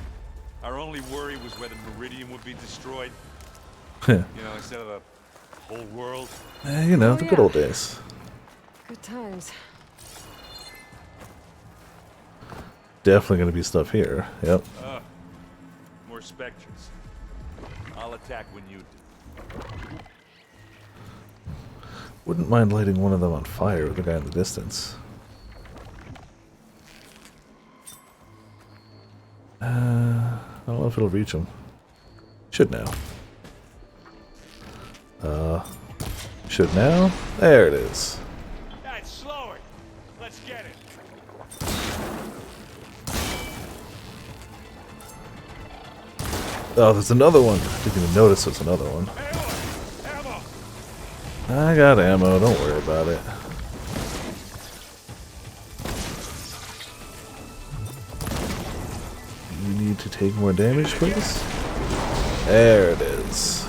our only worry was whether Meridian would be destroyed? you You know, instead of the whole world? know, Oh, the good yeah. old days. Good times. Definitely gonna be stuff here. Yep. More specters. I'll attack when you do. Wouldn't mind lighting one of them on fire with the guy in the distance. I don't know if it'll reach him. Should now. Should now? There it is. That's slower. Let's get it. Oh, there's another one. Didn't even notice there's another one. Ammo! I got ammo, don't worry about it. You need to take more damage, please? There it is.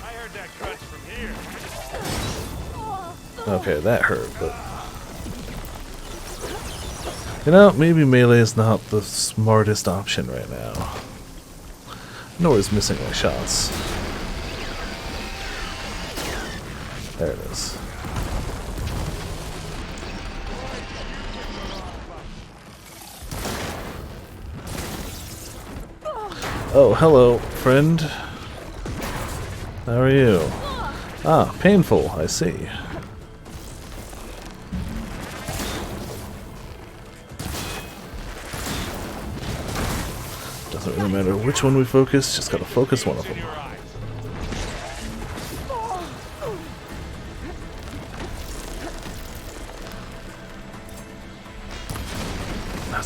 I heard that crunch from here. Okay, that hurt, but... You know, maybe melee is not the smartest option right now. Nor is missing my shots. There it is. Oh, hello, friend. How are you? Ah, painful, I see. Doesn't really matter which one we focus, just gotta focus one of them.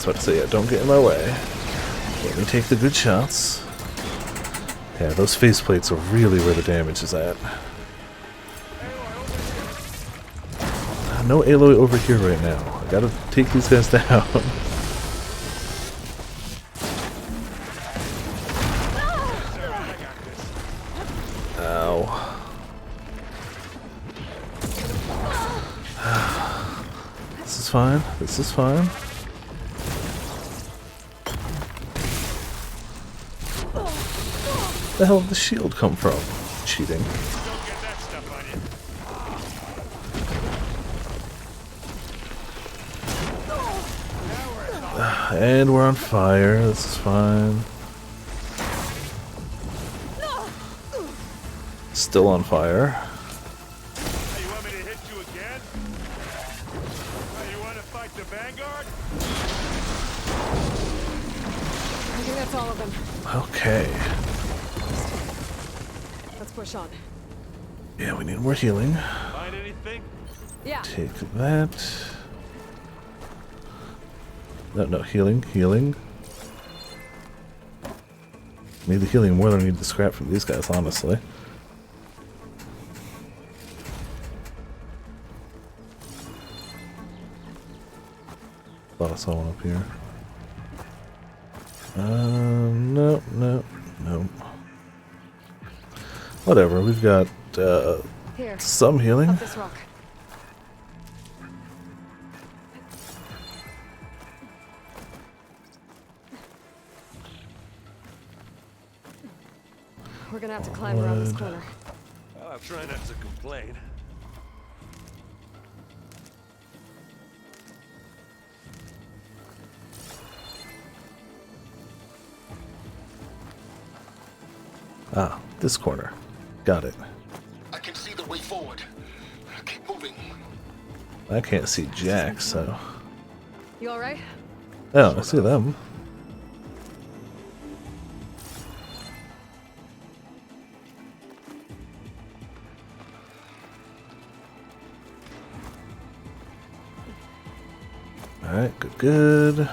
about to say, yeah, don't get in my way. Let me take the good shots. Yeah, those faceplates are really where the damage is at. No Aloy over here right now. I gotta take these guys down. Ow. This is fine. This is fine. Where the hell did the shield come from? Cheating. And we're on fire. This is fine. Still on fire. Hey, you want me to hit you again? Hey, you want to fight the Vanguard? I think that's all of them. Okay. Let's push on. Yeah, we need more healing. Find anything? Yeah. Take that. No, healing, healing. Need the healing more than I need the scrap from these guys, honestly. Thought I saw one up here. No. Whatever, we've got Here. some healing. Up this rock. We're gonna have to climb around this corner. Well, I'll try not to complain. Ah, this corner. Got it. I can see the way forward. Keep moving. I can't see Jack, so... You alright? Oh, I see them. Alright, good.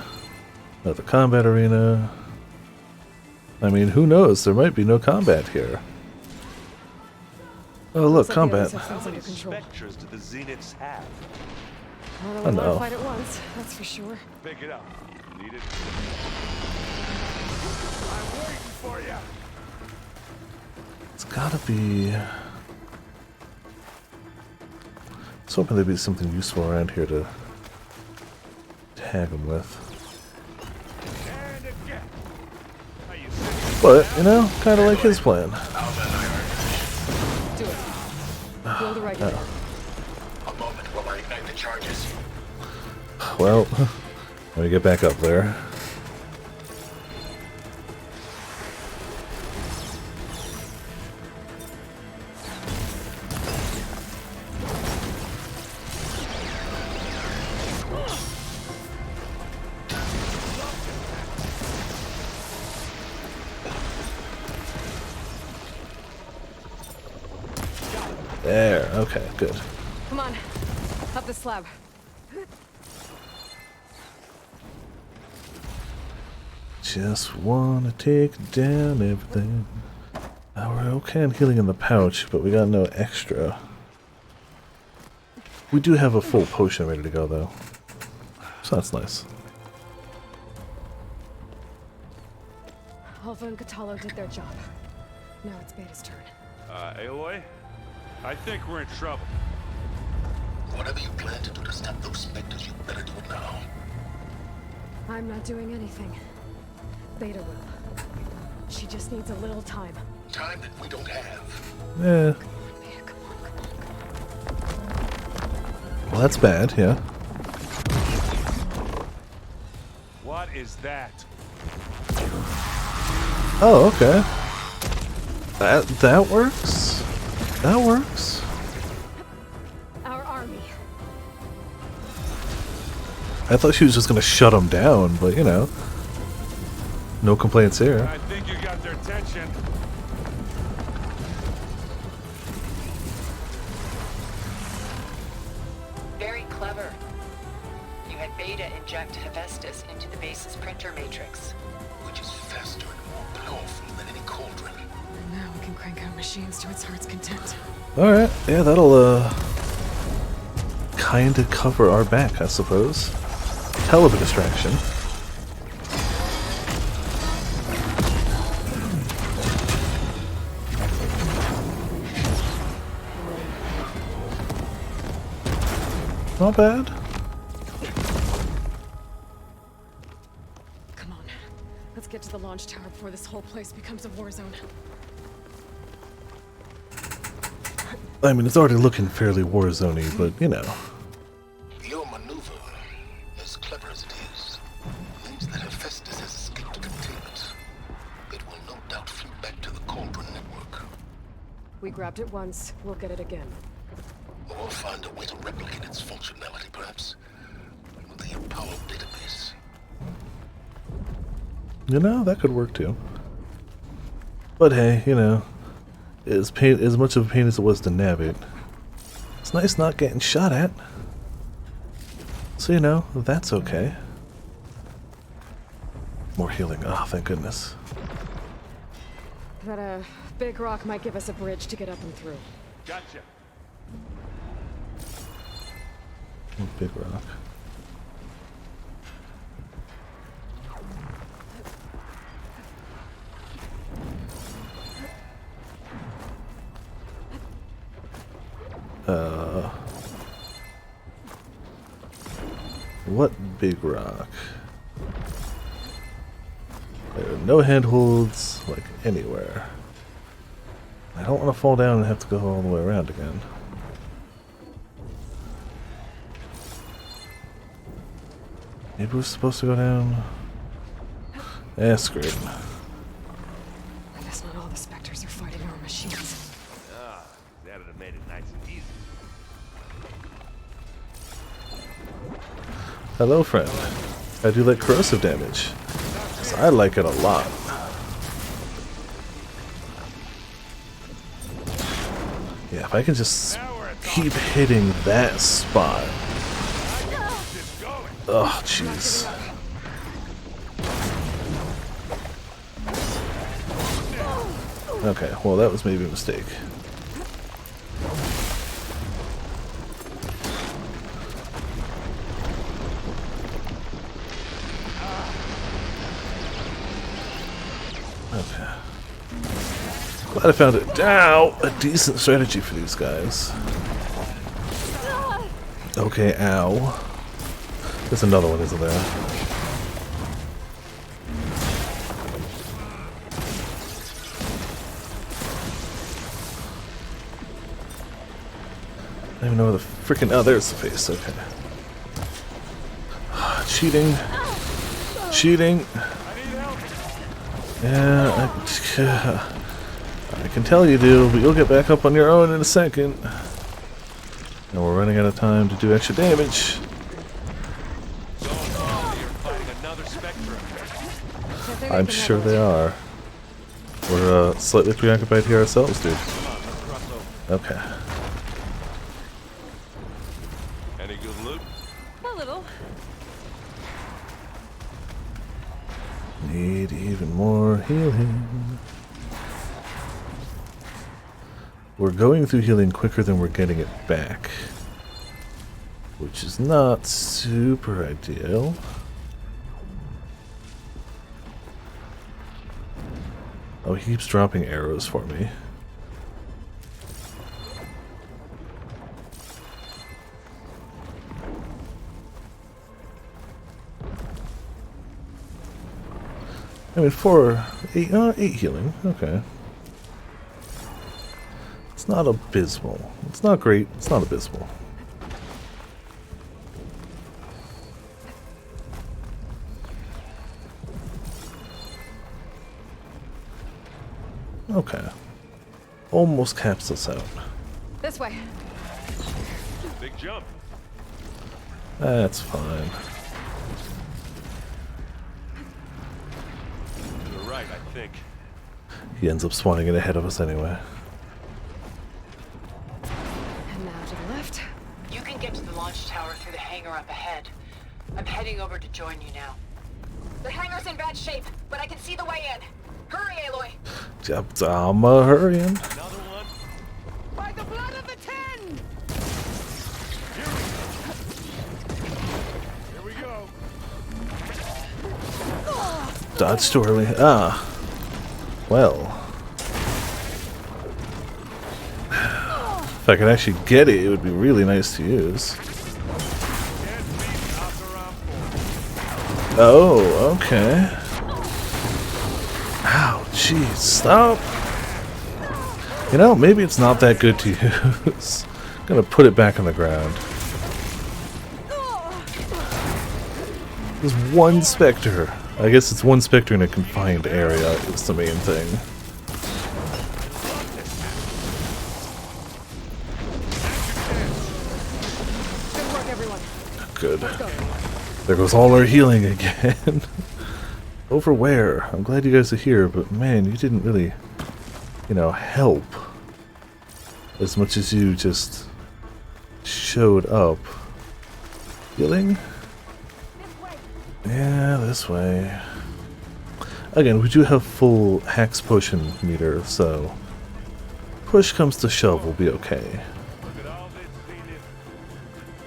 Another combat arena. I mean, who knows? There might be no combat here. Oh, look, Looks like the other combat. section's How under many control. specters do the Zeniths have? More than Oh, we want no. to fight at once, that's for sure. Pick it up. Need it? I'm waiting for you. It's gotta be... I was hoping there'd be something useful around here to tag him with. And again. Are you serious? But, you know, kind of like his plan. Do it. Build a regulator. A moment while I ignite the charges. Well, let me get back up there. There, okay, good. Come on. Up the slab. Just wanna take down everything. We're okay on healing in the pouch, but we got no extra. We do have a full potion ready to go, though. So that's nice. Alva and Katalo did their job. Now it's Beta's turn. Aloy? I think we're in trouble. Whatever you plan to do to stop those specters, you better do it now. I'm not doing anything. Beta will. She just needs a little time. Time that we don't have. Yeah. Beta, come on. Well, that's bad, yeah. What is that? Oh, okay. That works? That works. Our army. I thought she was just gonna shut him down, but you know. No complaints here. I think you got their attention. Very clever. You had beta inject Hephaestus into the base's printer matrix. Which is faster and more powerful than any cauldron. Now we can crank out machines to its heart's content. Alright, yeah, that'll, kinda cover our back, I suppose. Hell of a distraction. Not bad. Come on. Let's get to the launch tower before this whole place becomes a war zone. I mean, it's already looking fairly war-zoney, but, you know. Your maneuver, as clever as it is, means that Hephaestus has escaped containment. It will no doubt flew back to the Cauldron network. We grabbed it once, we'll get it again. Or find a way to replicate its functionality, perhaps, with the Apollo database. You know, that could work too. But hey, you know, as much of a pain as it was to nab it, it's nice not getting shot at. So, you know, that's okay. More healing. Oh, thank goodness. That, big rock might give us a bridge to get up and through. Gotcha. Big rock. What big rock? There are no handholds, like, anywhere. I don't want to fall down and have to go all the way around again. Maybe we're supposed to go down. Eh, screw it. I guess not all the specters are fighting our machines. Ah, that'd have made it nice and easy. Hello, friend. I do like corrosive damage. 'Cause I like it a lot. Yeah, if I can just keep hitting that spot. Oh, jeez. Okay, well, that was maybe a mistake. Okay. Glad I found it. Ow! A decent strategy for these guys. Okay, ow. There's another one, isn't there? I don't even know where the freaking. Oh, there's the face. Okay. Cheating. Cheating. Yeah, I can tell you do, but you'll get back up on your own in a second. And we're running out of time to do extra damage. I'm sure they are. We're slightly preoccupied here ourselves, dude. Okay. Any good loot? A little. Need even more healing. We're going through healing quicker than we're getting it back, which is not super ideal. Oh, he keeps dropping arrows for me. I mean, 8 healing. Okay. It's not abysmal. It's not great. It's not abysmal. Okay. Almost caps us out. This way. Big jump. That's fine. You're right, I think. He ends up spawning it ahead of us anyway. And now to the left. You can get to the launch tower through the hangar up ahead. I'm heading over to join you now. The hangar's in bad shape, but I can see the way in. Hurry, Aloy! I'm hurrying. Another one? By the blood of the Ten! Here we go. Dodge too early. Ah. Well. If I could actually get it, it would be really nice to use. Oh, okay. Ow, jeez, stop. You know, maybe it's not that good to use. I'm gonna put it back on the ground. There's one Spectre. I guess it's one Spectre in a confined area is the main thing. Good work, everyone. Good. Let's go. There goes all our healing again. Over where? I'm glad you guys are here, but man, you didn't really, you know, help. As much as you just showed up. Healing? Yeah, this way. Again, we do have full Hex Potion meter, so push comes to shove, we'll be okay. Look at all this Zenith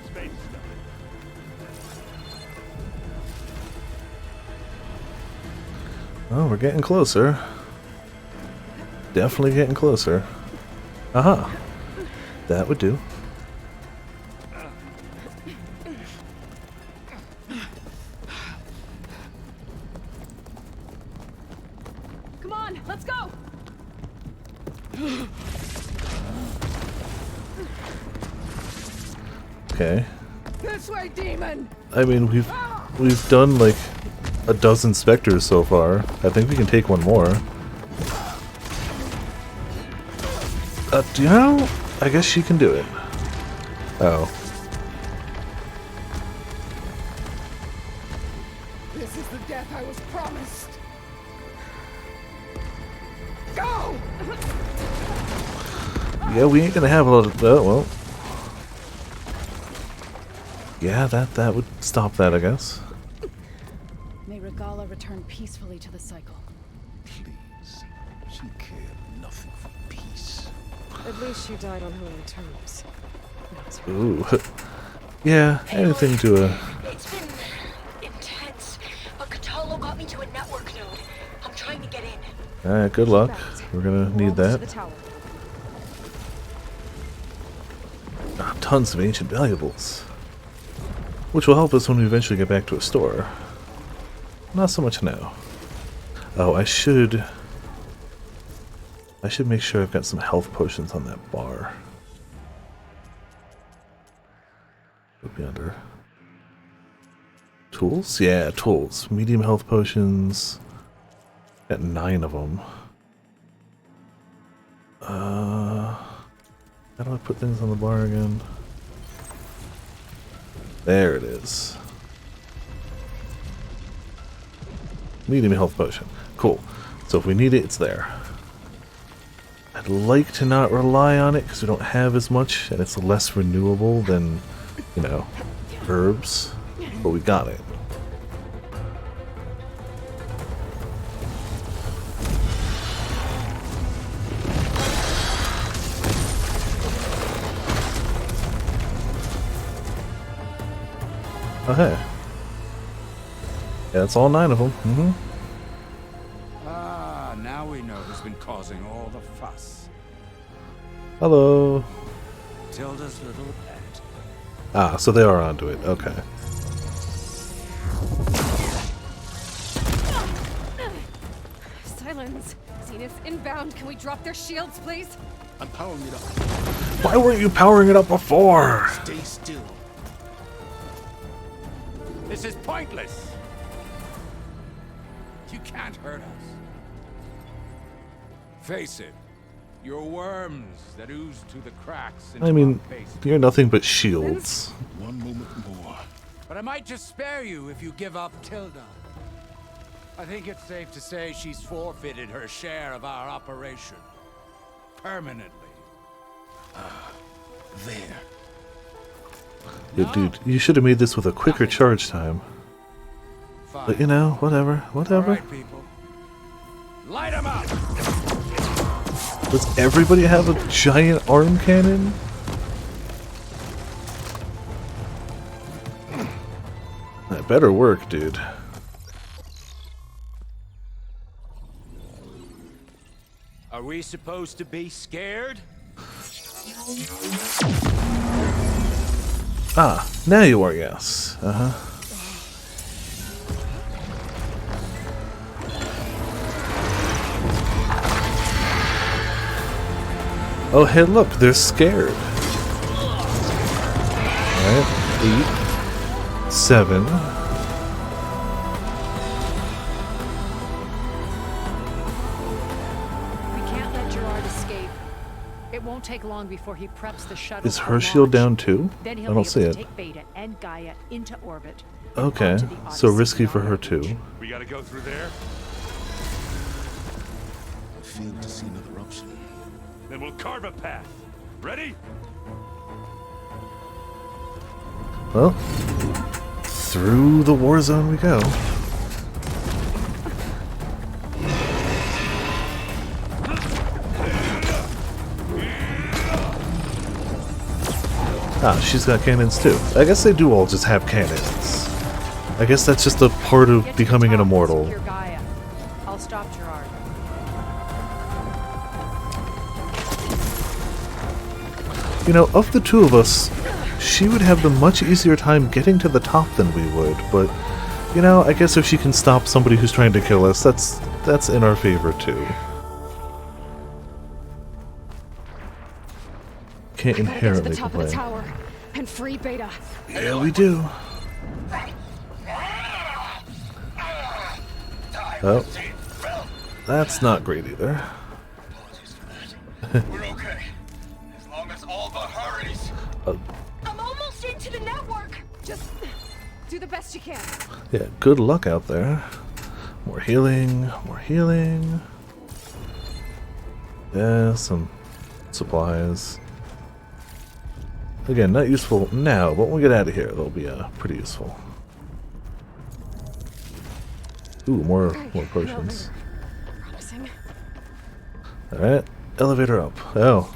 space stuff. Oh, we're getting closer. Definitely getting closer. Aha. That would do. Come on, let's go! Okay. This way, demon! I mean, we've done like a dozen Spectres so far. I think we can take one more. Do you know? I guess she can do it. Oh. This is the death I was promised. Go! Yeah, we ain't gonna have a lot of. Oh, well. Yeah, that would stop that, I guess. May Regala return peacefully to the cycle. Please. She cared nothing for peace. At least she died on her own terms. Ooh. Yeah, anything to a. It's been intense, but Katalo got me to a network node. I'm trying to get in. Alright, good luck. We're gonna need that. Tons of ancient valuables. Which will help us when we eventually get back to a store. Not so much now. Oh, I should make sure I've got some health potions on that bar. Would be under tools? Yeah, tools. Medium health potions. Got 9 of them. How do I put things on the bar again? There it is. Medium health potion. Cool. So if we need it, it's there. I'd like to not rely on it because we don't have as much and it's less renewable than, you know, herbs. But we got it. Oh, hey. Yeah, it's all 9 of them. Mm-hmm. Ah, now we know who's been causing all the fuss. Hello. Tilda's little pet. Ah, so they are onto it. Okay. Silence. Zenith's inbound. Can we drop their shields, please? I'm powering it up. Why weren't you powering it up before? Stay still. This is pointless. You can't hurt us. Face it. You're worms that ooze to the cracks into I mean, our base. you're nothing but shields. One moment more. But I might just spare you if you give up Tilda. I think it's safe to say she's forfeited her share of our operation. Permanently. There. Yeah, dude, you should have made this with a quicker charge time. Fine. But you know, whatever. All right, people. Light 'em up! Does everybody have a giant arm cannon? That better work, dude. Are we supposed to be scared? Ah, now you are, yes. Uh-huh. Oh, hey, look, they're scared. Alright, 8, 7. We can't let Gerard escape. It won't take long before he preps the shuttle. Is for her shield launch. down too? Then I he'll don't be see able it. to take Beta and Gaia into orbit. Okay, onto the so Odyssey risky for beyond her our too. reach. We gotta go through there? I failed to see another option. Then we'll carve a path. Ready? Well, through the war zone we go. Ah, she's got cannons too. I guess they do all just have cannons. I guess that's just a part of Get to the becoming an top and immortal. secure Gaia. I'll stop Gerard. You know, of the two of us, she would have the much easier time getting to the top than we would, but, you know, I guess if she can stop somebody who's trying to kill us, that's in our favor too. Can't Gotta get to the inherently top of the complain. tower and free Beta. Yeah, we do. Oh. That's not great either. We're okay. As long as Alba hurries. I'm almost into the network. Just do the best you can. Yeah, good luck out there. More healing, more healing. Yeah, some supplies. Again, not useful now, but when we get out of here, they'll be pretty useful. Ooh, more potions. Promising. Alright, elevator up. Oh.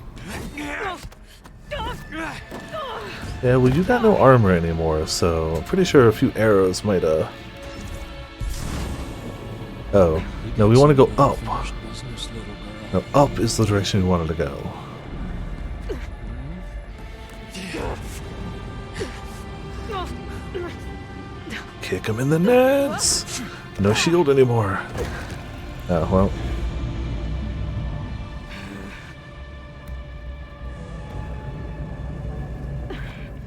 Yeah, well, you got no armor anymore, so I'm pretty sure a few arrows might, Oh. No, we want to go up. No, up is the direction we wanted to go. Kick him in the nuts! No shield anymore. Oh, well.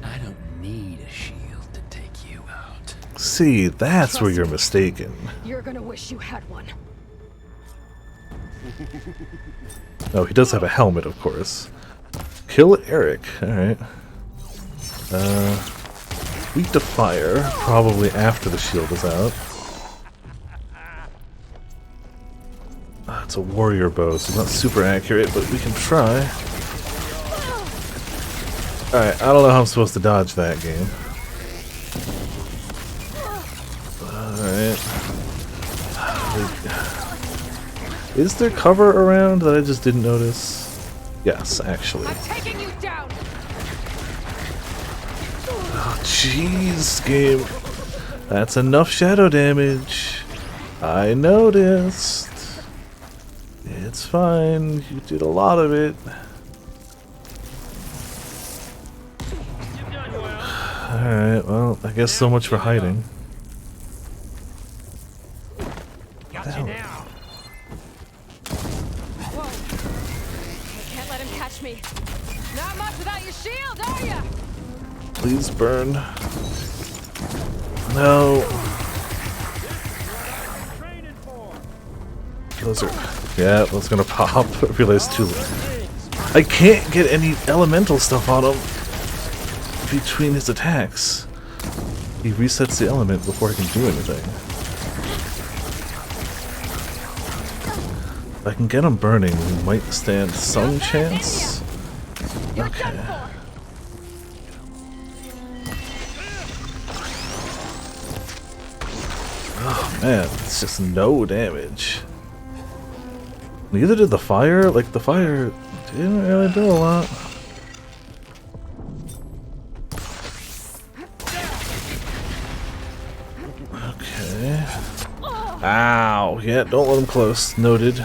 I don't need a shield to take you out. See, that's where you're mistaken. You're gonna wish you had one. Oh, he does have a helmet, of course. Kill Eric. Alright. Weak to fire, probably after the shield is out. It's a warrior bow, so it's not super accurate, but we can try. Alright, I don't know how I'm supposed to dodge that game. Alright. Is there cover around that I just didn't notice? Yes, actually. I'm taking you down. Oh, jeez, game. That's enough shadow damage. I noticed. It's fine. You did a lot of it. Alright, well, I guess so much for hiding. Got you now. Whoa. I can't let him catch me. Not much without your shield, are ya? Please burn. No. Those are... Yeah, that's gonna pop. I realized too late. I can't get any elemental stuff on him between his attacks. He resets the element before I can do anything. If I can get him burning, we might stand some chance. Okay. Man, it's just no damage. Neither did the fire. Like, the fire didn't really do a lot. Okay. Ow. Yeah, don't let them close. Noted.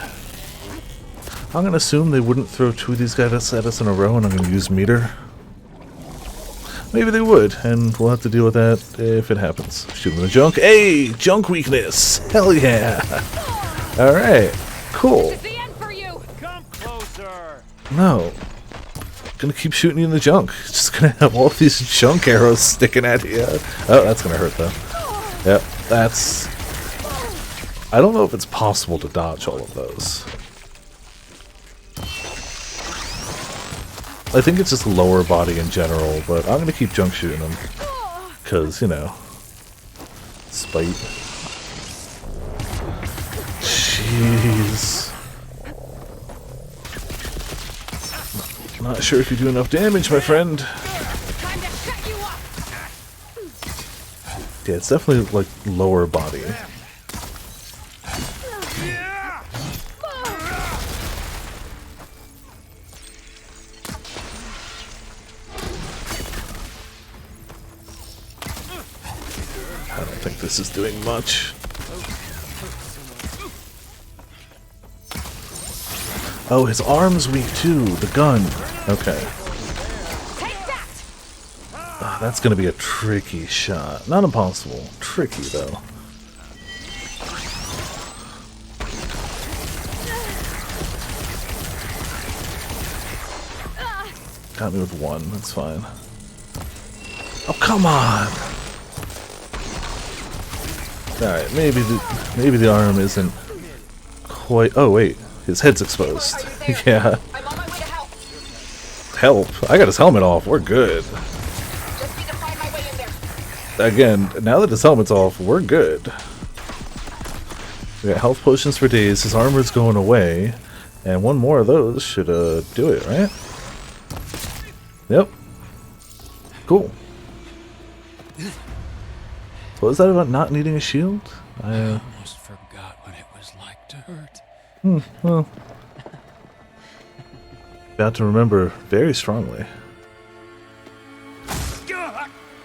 I'm gonna assume they wouldn't throw two of these guys at us in a row, and I'm gonna use meter. Maybe they would, and we'll have to deal with that if it happens. Shoot them in the junk. Hey! Junk weakness! Hell yeah! Alright. Cool. Come closer. No. Gonna keep shooting you in the junk. Just gonna have all these junk arrows sticking at you. Oh, that's gonna hurt though. Yep, that's... I don't know if it's possible to dodge all of those. I think it's just lower body in general, but I'm gonna keep junk shooting them. Cause, you know. Spite. Jeez. Not sure if you do enough damage, my friend. Yeah, it's definitely like lower body. I don't think this is doing much. Oh, his arm's weak too. The gun. Okay. That's gonna be a tricky shot. Not impossible. Tricky though. Got me with one. That's fine. Oh, come on! Alright, maybe the arm isn't quite... Oh, wait. His head's exposed. Yeah. Help. I got his helmet off. We're good. Again, now that his helmet's off, we're good. We got health potions for days. His armor's going away. And one more of those should do it, right? Yep. Cool. What was that about not needing a shield? I almost forgot what it was like to hurt. Well. About to remember very strongly.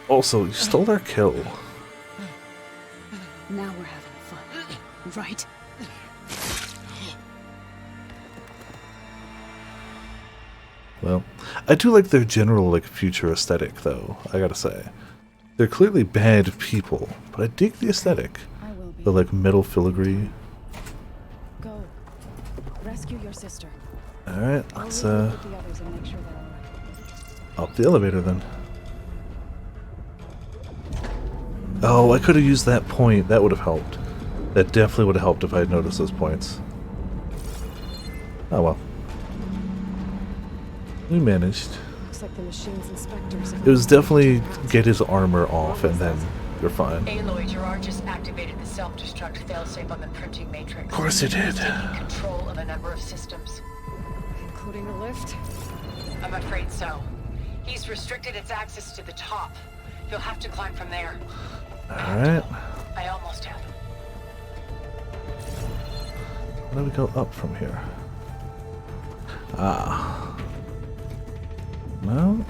Also, you stole our kill. Now we're having fun, right? Well, I do like their general like future aesthetic, though. I gotta say, they're clearly bad people, but I dig the aesthetic. The like metal filigree. Go, rescue your sister. All right, let's I'll leave it with the others and make sure they're all right. up the elevator then. Oh, I could have used that point. That would have helped. That definitely would have helped if I had noticed those points. Oh well. We managed. Looks like the machine's inspectors. It was definitely get his armor off and then you're fine. Aloy, Gerard just activated the self-destruct failsafe on the printing matrix. Of course he did. He's taking control of a number of systems. Including the lift? I'm afraid so. He's restricted its access to the top. You'll have to climb from there. Alright. I almost have. How do we go up from here? Ah. No?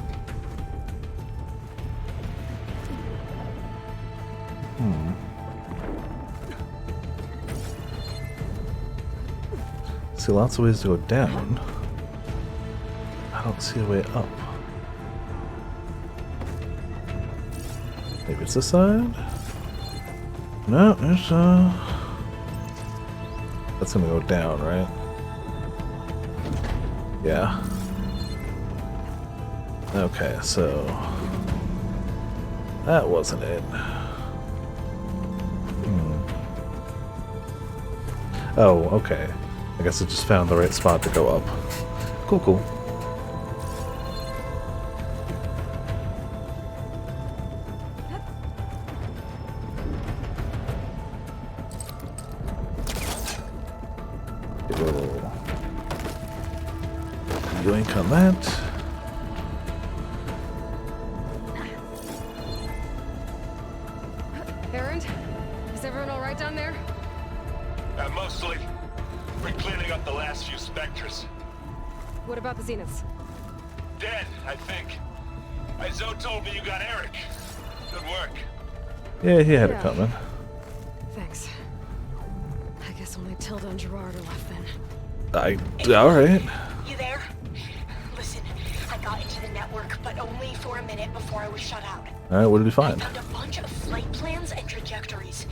See, lots of ways to go down. I don't see a way up. Maybe it's this side? No, it's that's gonna go down, right? Yeah. Okay, so that wasn't it. Oh, okay. I guess I just found the right spot to go up. Cool, cool. Get a little yoink on that. Erend? Is everyone alright down there? What about the Zeniths? Dead, I think. Izo told me you got Eric. Good work. Yeah, he had it Yeah. coming. Thanks. I guess only Tilda and Gerard are left then. Alright. You there? Listen, I got into the network, but only for a minute before I was shut out. Alright, what did we I find? found a bunch of flight plans and trajectories,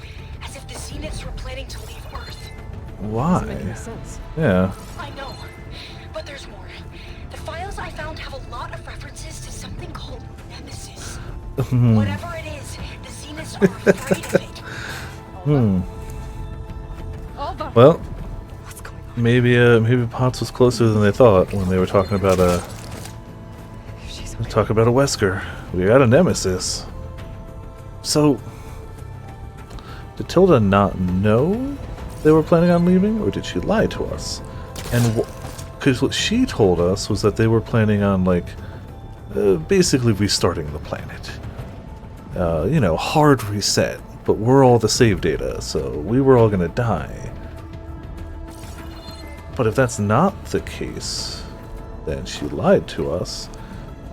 as if the Zeniths were planning to leave Earth. Doesn't make any Why? sense. Yeah. I know, but there's more. The files I found have a lot of references to something called Nemesis. Whatever it is, the Zeniths are afraid of it. Alva! Well, What's going on? maybe Potts was closer than they thought when they were talking about She's a Wesker. We got a nemesis. So, did Tilda not know they were planning on leaving, or did she lie to us? And because what she told us was that they were planning on, like, basically restarting the planet. You know, hard reset. But we're all the save data, so we were all gonna die. But if that's not the case, then she lied to us,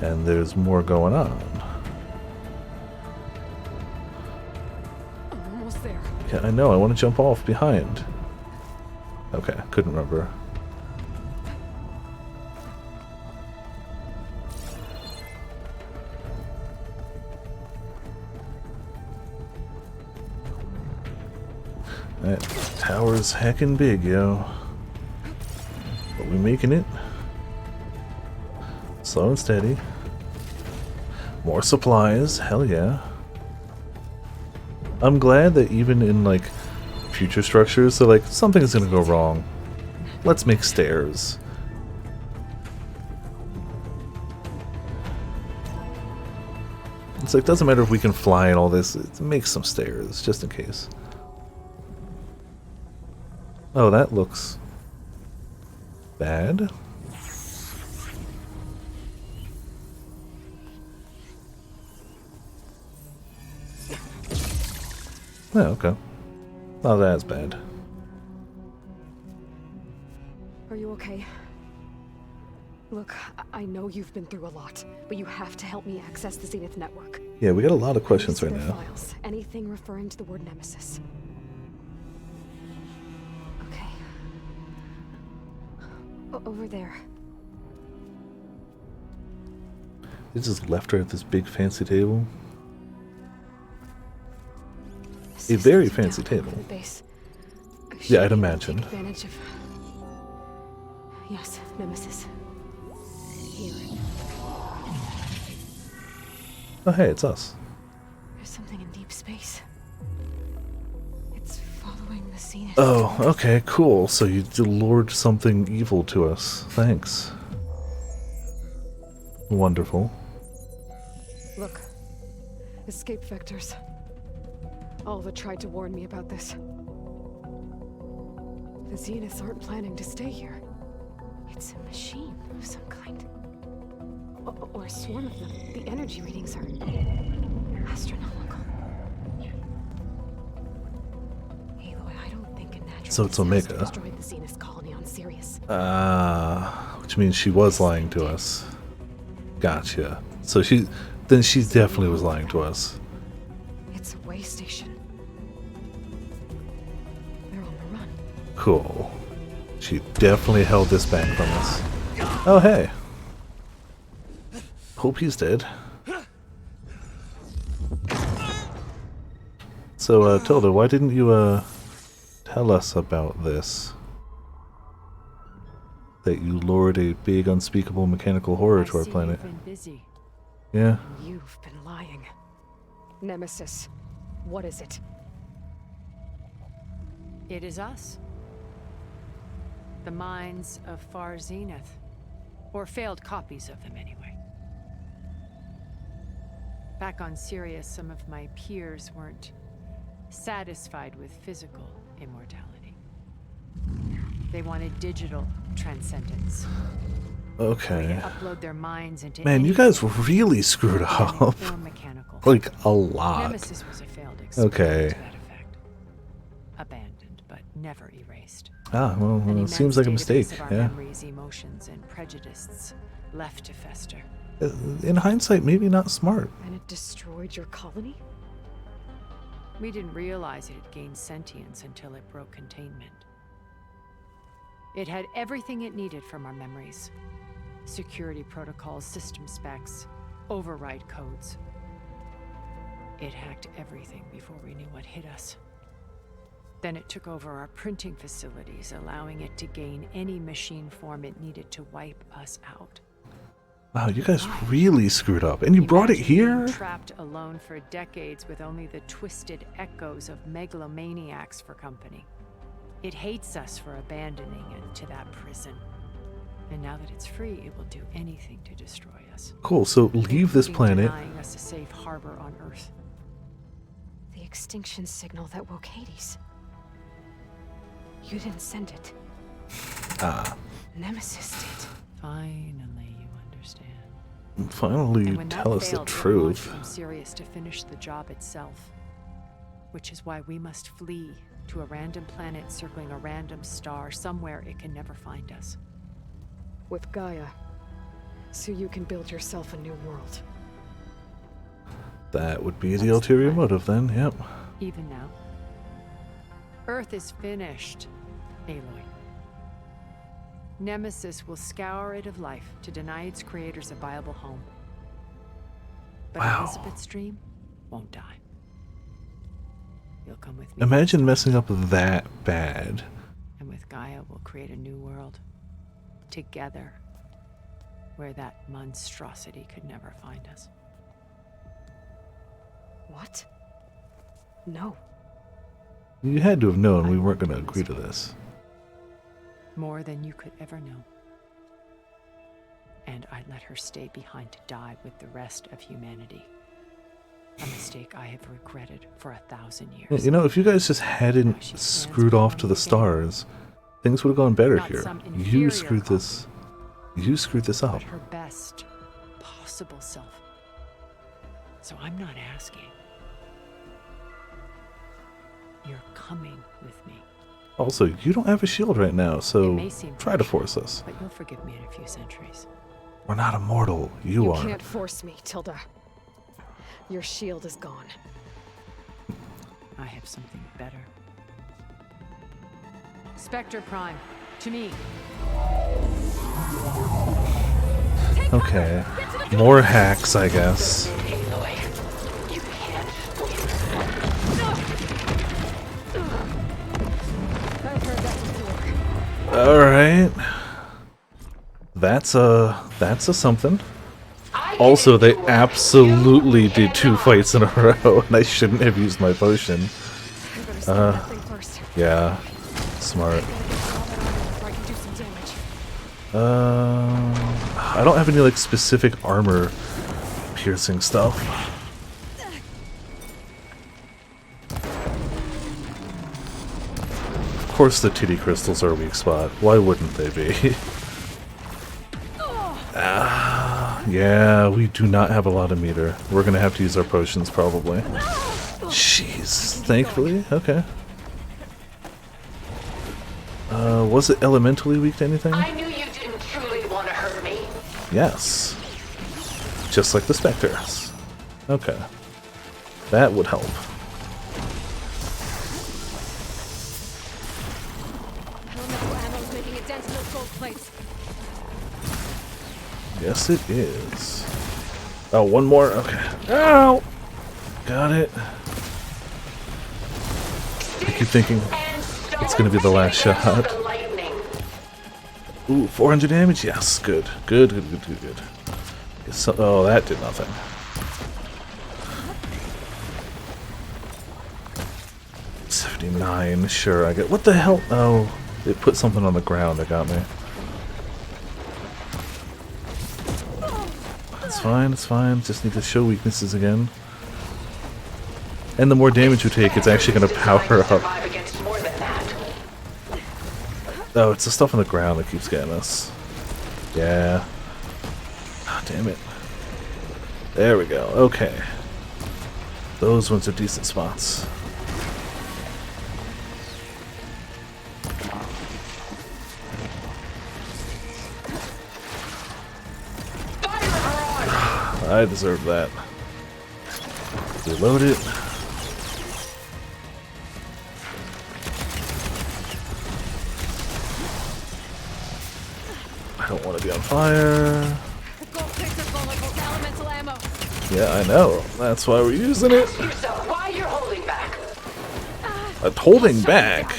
and there's more going on. I'm almost there. Yeah, I know, I want to jump off behind. Okay, couldn't remember. That tower's heckin' big, yo. But we making it. Slow and steady. More supplies, hell yeah. I'm glad that even in, like, future structures, they're like, something's gonna go wrong. Let's make stairs. It's like, doesn't matter if we can fly and all this, make some stairs, just in case. Oh, that looks bad. Oh, okay. Not as bad. Are you okay? Look, I know you've been through a lot, but you have to help me access the Zenith network. Yeah, we got a lot of questions These right are now. Files. Anything referring to the word Nemesis. Okay. Over there. They just left her at this big fancy table. A very fancy table. Base. Yeah, I'd Take imagine. advantage of. Yes, Nemesis. Here. Oh, hey, it's us. There's something in deep space. It's following the Zenith. Oh, okay, cool. So you lured something evil to us. Thanks. Wonderful. Look. Escape vectors. Alva tried to warn me about this. The Zeniths aren't planning to stay here. It's a machine of some kind. Or a swarm of them. The energy readings are astronomical. Aloy, I don't think a natural So it's disaster Omega. destroyed the Zenith colony on Sirius. Which means she was lying to us. Gotcha. So she definitely was lying to us. It's a way station. They're on the run. Cool. She definitely held this back from us. Oh, hey. Hope he's dead. So, Tilda, why didn't you, tell us about this? That you lured a big, unspeakable mechanical horror to our planet. You've been busy. Yeah? You've been lying. Nemesis. What is it? It is us. The minds of Far Zenith. Or failed copies of them, anyway. Back on Sirius, some of my peers weren't satisfied with physical immortality. They wanted digital transcendence. Okay. Upload their minds into Man, you guys really screwed anything up. or mechanical. Like, a lot. Nemesis was a failed experiment Okay. to that effect. Abandoned, but never erased. Ah, well, An it immense seems like a database mistake, of our yeah. memories, emotions, and prejudices left to fester. In hindsight, maybe not smart. And it destroyed your colony? We didn't realize it had gained sentience until it broke containment. It had everything it needed from our memories. Security protocols, system specs, override codes. It hacked everything before we knew what hit us. Then it took over our printing facilities, allowing it to gain any machine form it needed to wipe us out. Wow, you guys really screwed up. And you brought it Imagine being here? trapped alone for decades with only the twisted echoes of megalomaniacs for company. It hates us for abandoning it to that prison. And now that it's free, it will do anything to destroy us. Cool, so leave this including planet. denying us a safe harbor on Earth. The extinction signal that woke Hades. You didn't send it. Ah, Nemesis did. Finally, you understand. finally And when that tell us the failed, we launched truth. from Sirius to finish the job itself. Which is why we must flee to a random planet circling a random star somewhere it can never find us. With Gaia. So you can build yourself a new world. That would be the That's the ulterior plan. motive then, yep. Even now. Earth is finished, Aloy. Nemesis will scour it of life to deny its creators a viable home. But Wow. Elizabeth's dream won't die. You'll come with me. Imagine messing up that bad. And with Gaia, we'll create a new world. Together. Where that monstrosity could never find us. What? No. You had to have known we I weren't going to want agree to this. this. More than you could ever know. And I'd let her stay behind to die with the rest of humanity. A mistake I have regretted for 1,000 years. You know, if you guys just hadn't She stands screwed off to the before me again. stars, things would have gone better Not here. some You inferior screwed this. You screwed this up. But her best possible self. So I'm not asking. You're coming with me. Also, you don't have a shield right now, It so may seem try to harsh, force us. But you'll forgive me in a few centuries. We're not immortal. You are. Can't force me, Tilda. Your shield is gone. I have something better. Spectre Prime, to me. Okay. More hacks, I guess. Aloy, you can't I've heard that before. Alright. That's a something. Also, they absolutely did 2 fights in a row, and I shouldn't have used my potion. You better stop that thing first. Yeah. Smart. Before I can do some damage. I don't have any, like, specific armor piercing stuff. Of course the titty crystals are a weak spot. Why wouldn't they be? Yeah, we do not have a lot of meter. We're gonna have to use our potions, probably. Jeez. Thankfully? Okay. Was it elementally weak to anything? I knew you didn't truly want to hurt me. Yes. Just like the specters. Okay. That would help. Elemental ammo's making a dent in those gold plates. Yes, it is. Oh, one more? Okay. Ow! Got it. I keep thinking it's gonna be the last shot. Ooh, 400 damage? Yes, good. Good. So, oh, that did nothing. $79, sure, I get. What the hell? Oh, it put something on the ground that got me. It's fine. Just need to show weaknesses again. And the more damage you take, it's actually going to power up. Oh, it's the stuff on the ground that keeps getting us. Yeah. Ah, damn it. There we go. Okay. Those ones are decent spots. I deserve that. Reload it. I don't want to be on fire. The gold picks are vulnerable to elemental ammo. Yeah, I know. That's why we're using it. Yourself, why you're holding back? Holding back.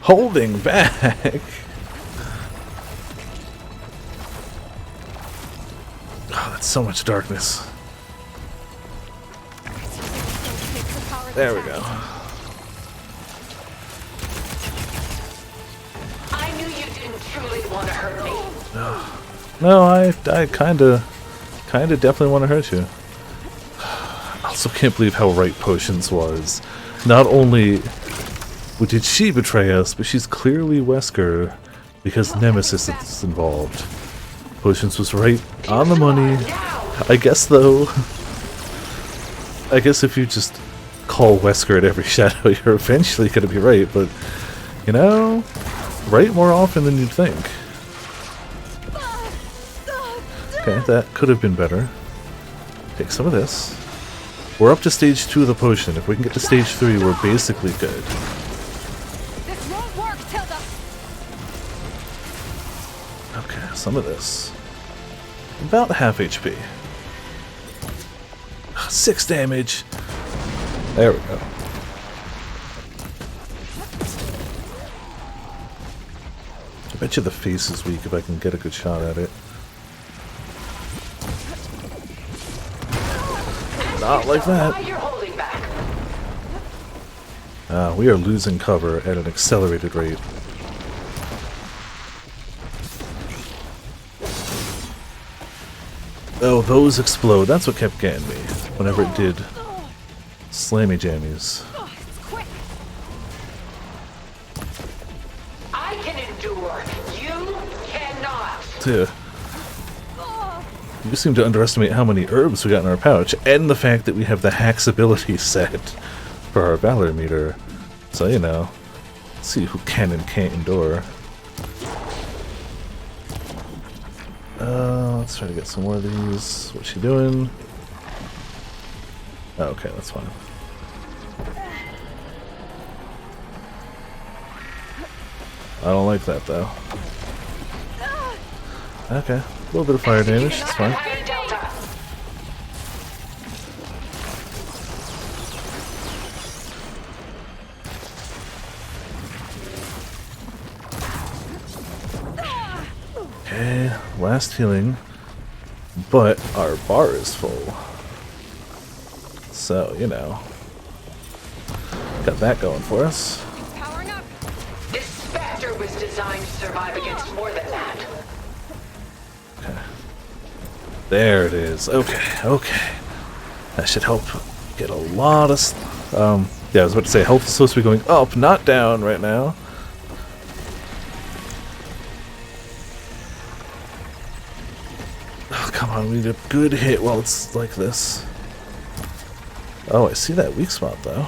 Holding back. Oh, that's so much darkness. There we go. I knew you didn't truly want to hurt me. No, I kinda definitely want to hurt you. I also can't believe how right Potions was. Not only did she betray us, but she's clearly Wesker because Nemesis is involved. Potions was right on the money. I guess though, I guess if you just call Wesker at every shadow, you're eventually going to be right, but you know, right more often than you'd think. Okay, that could have been better. Take some of this. We're up to stage 2 of the potion. If we can get to stage 3, we're basically good. This won't work, Tilda. Okay, some of this. About half HP. 6 damage. There we go. I bet you the face is weak if I can get a good shot at it. Not like that. We are losing cover at an accelerated rate. Oh, those explode. That's what kept getting me whenever it did slammy jammies. I can endure. You cannot. Dude. You seem to underestimate how many herbs we got in our pouch, and the fact that we have the Hacks ability set for our Valor meter. So, you know, let's see who can and can't endure. Let's try to get some more of these. What's she doing? Oh, okay, that's fine. I don't like that, though. Okay, a little bit of fire damage, it's fine. Okay, last healing, but our bar is full. So, you know, got that going for us. This Spectre was designed to survive against more than that. Okay. There it is. Okay, okay. That should help get a lot of... yeah, I was about to say, health is supposed to be going up, not down right now. Oh, come on, we need a good hit while it's like this. Oh, I see that weak spot, though.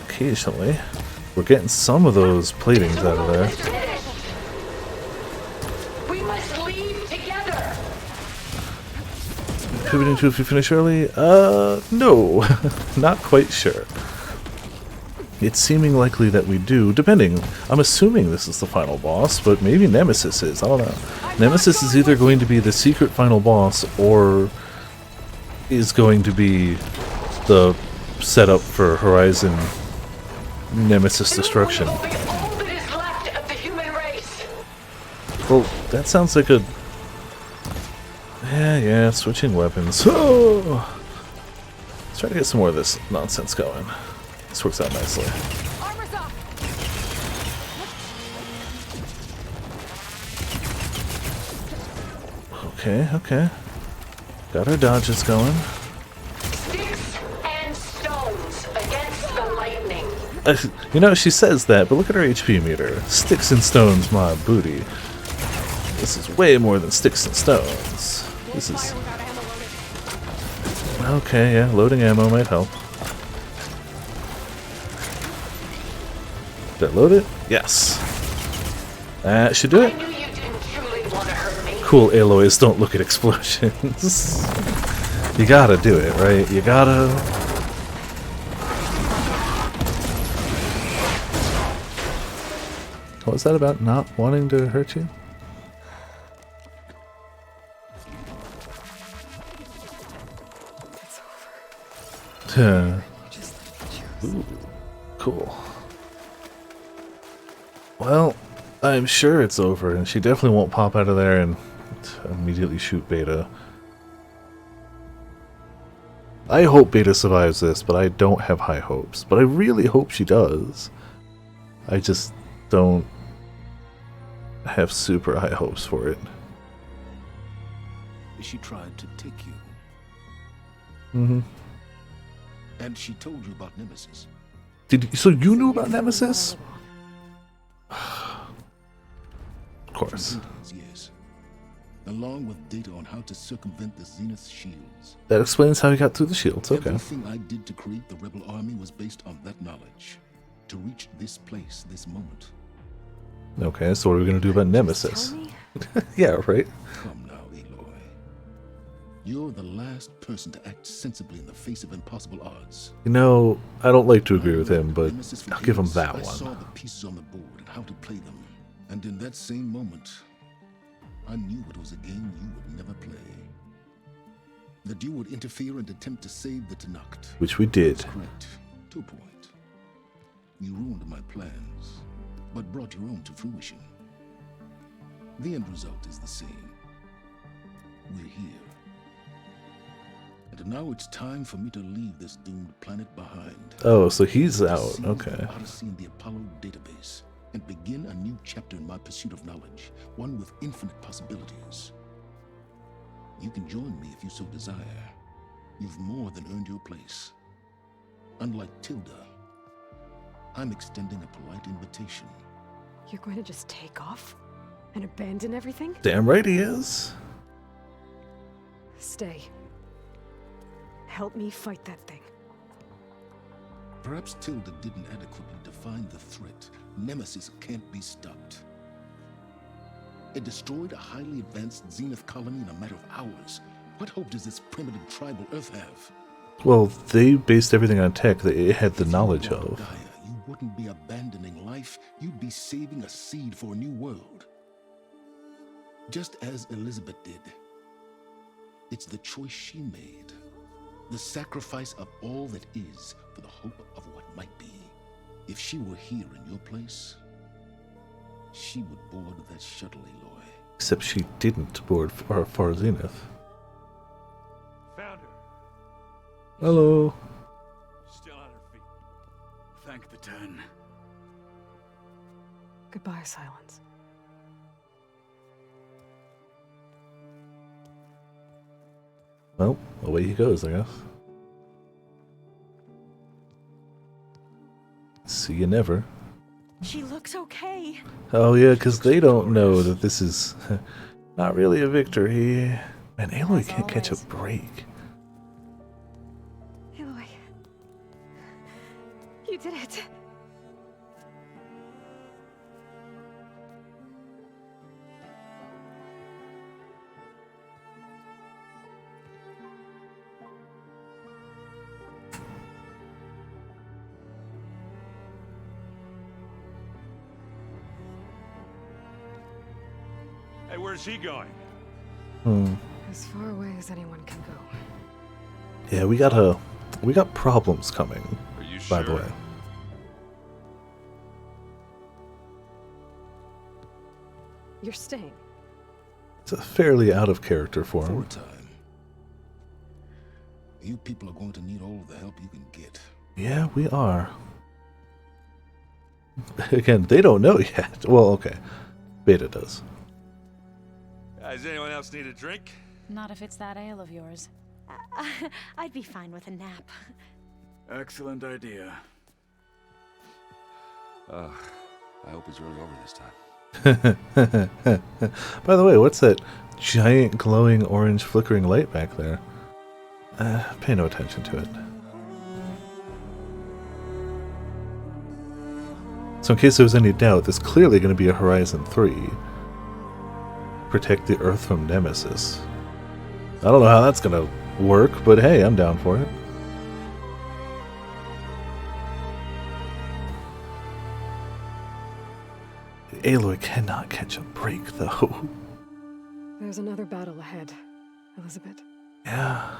Occasionally. We're getting some of those platings out of there. We must leave together. Pivoting to if we finish early? No. Not quite sure. It's seeming likely that we do, depending. I'm assuming this is the final boss, but maybe Nemesis is. I don't know. Nemesis is either going to be the secret final boss, or is going to be the setup for Horizon Nemesis destruction. Well, that sounds like a... Yeah, switching weapons. Oh! Let's try to get some more of this nonsense going. This works out nicely. Okay. Got our dodges going. Sticks and stones against the lightning. You know, she says that, but look at her HP meter. Sticks and stones, my booty. This is way more than sticks and stones. This is... Okay, yeah, loading ammo might help. Did I load it? Yes. That should do it. cool Aloys don't look at explosions. You gotta do it, right? You gotta... What was that about not wanting to hurt you? Ooh, cool. Well, I'm sure it's over, and she definitely won't pop out of there and immediately shoot Beta. I hope Beta survives this, but I don't have high hopes. But I really hope she does. I just don't have super high hopes for it. She tried to take you. Mm-hmm. And she told you about Nemesis. So you knew about Nemesis? Of course. Yes. Along with data on how to circumvent the Zenith shields. That explains how he got through the shields, okay. Everything I did to create the rebel army was based on that knowledge. To reach this place, this moment. Okay, so what are we going to do about Nemesis? Yeah, right? Come now, Aloy. You're the last person to act sensibly in the face of impossible odds. You know, I don't like to agree with him, but I'll give him that I saw one. the pieces on the board and how to play them. And in that same moment, I knew it was a game you would never play. That you would interfere and attempt to save the Tenakth. Which we did. That's correct. To a point. You ruined my plans, but brought your own to fruition. The end result is the same. We're here. And now it's time for me to leave this doomed planet behind. Oh, so he's out. Okay. The Odyssey in the Apollo database, and begin a new chapter in my pursuit of knowledge, one with infinite possibilities. You can join me if you so desire. You've more than earned your place. Unlike Tilda, I'm extending a polite invitation. You're going to just take off? And abandon everything? Damn right he is. Stay. Help me fight that thing. Perhaps Tilda didn't adequately define the threat. Nemesis can't be stopped. It destroyed a highly advanced Zenith colony in a matter of hours. What hope does this primitive tribal Earth have? Well, they based everything on tech that it had the knowledge of. You wouldn't be abandoning life, you'd be saving a seed for a new world. Just as Elizabeth did. It's the choice she made. The sacrifice of all that is for the hope of what might be. If she were here in your place, she would board that shuttle, Aloy. Except she didn't board for Zenith. Found her. Hello. Still on her feet. Thank the Ten. Goodbye, Silence. Well, away he goes, I guess. See you never. She looks okay. Oh yeah, because they don't know that this is not really a victory. Man, Aloy can't catch a break. Aloy. You did it. Hey, where's he going? As far away as anyone can go. Yeah, we got problems coming. Are you by the sure? way. You're staying. It's a fairly out of character for For a him. time. You people are going to need all of the help you can get. Yeah, we are. Again, they don't know yet. Well, okay. Beta does. Does anyone else need a drink? Not if it's that ale of yours. I'd be fine with a nap. Excellent idea. I hope it's really over this time. By the way, what's that giant glowing orange flickering light back there? Pay no attention to it. So in case there was any doubt, there's clearly going to be a Horizon 3. Protect the Earth from Nemesis. I don't know how that's gonna work, but hey, I'm down for it. Aloy cannot catch a break, though. There's another battle ahead, Elizabeth. Yeah.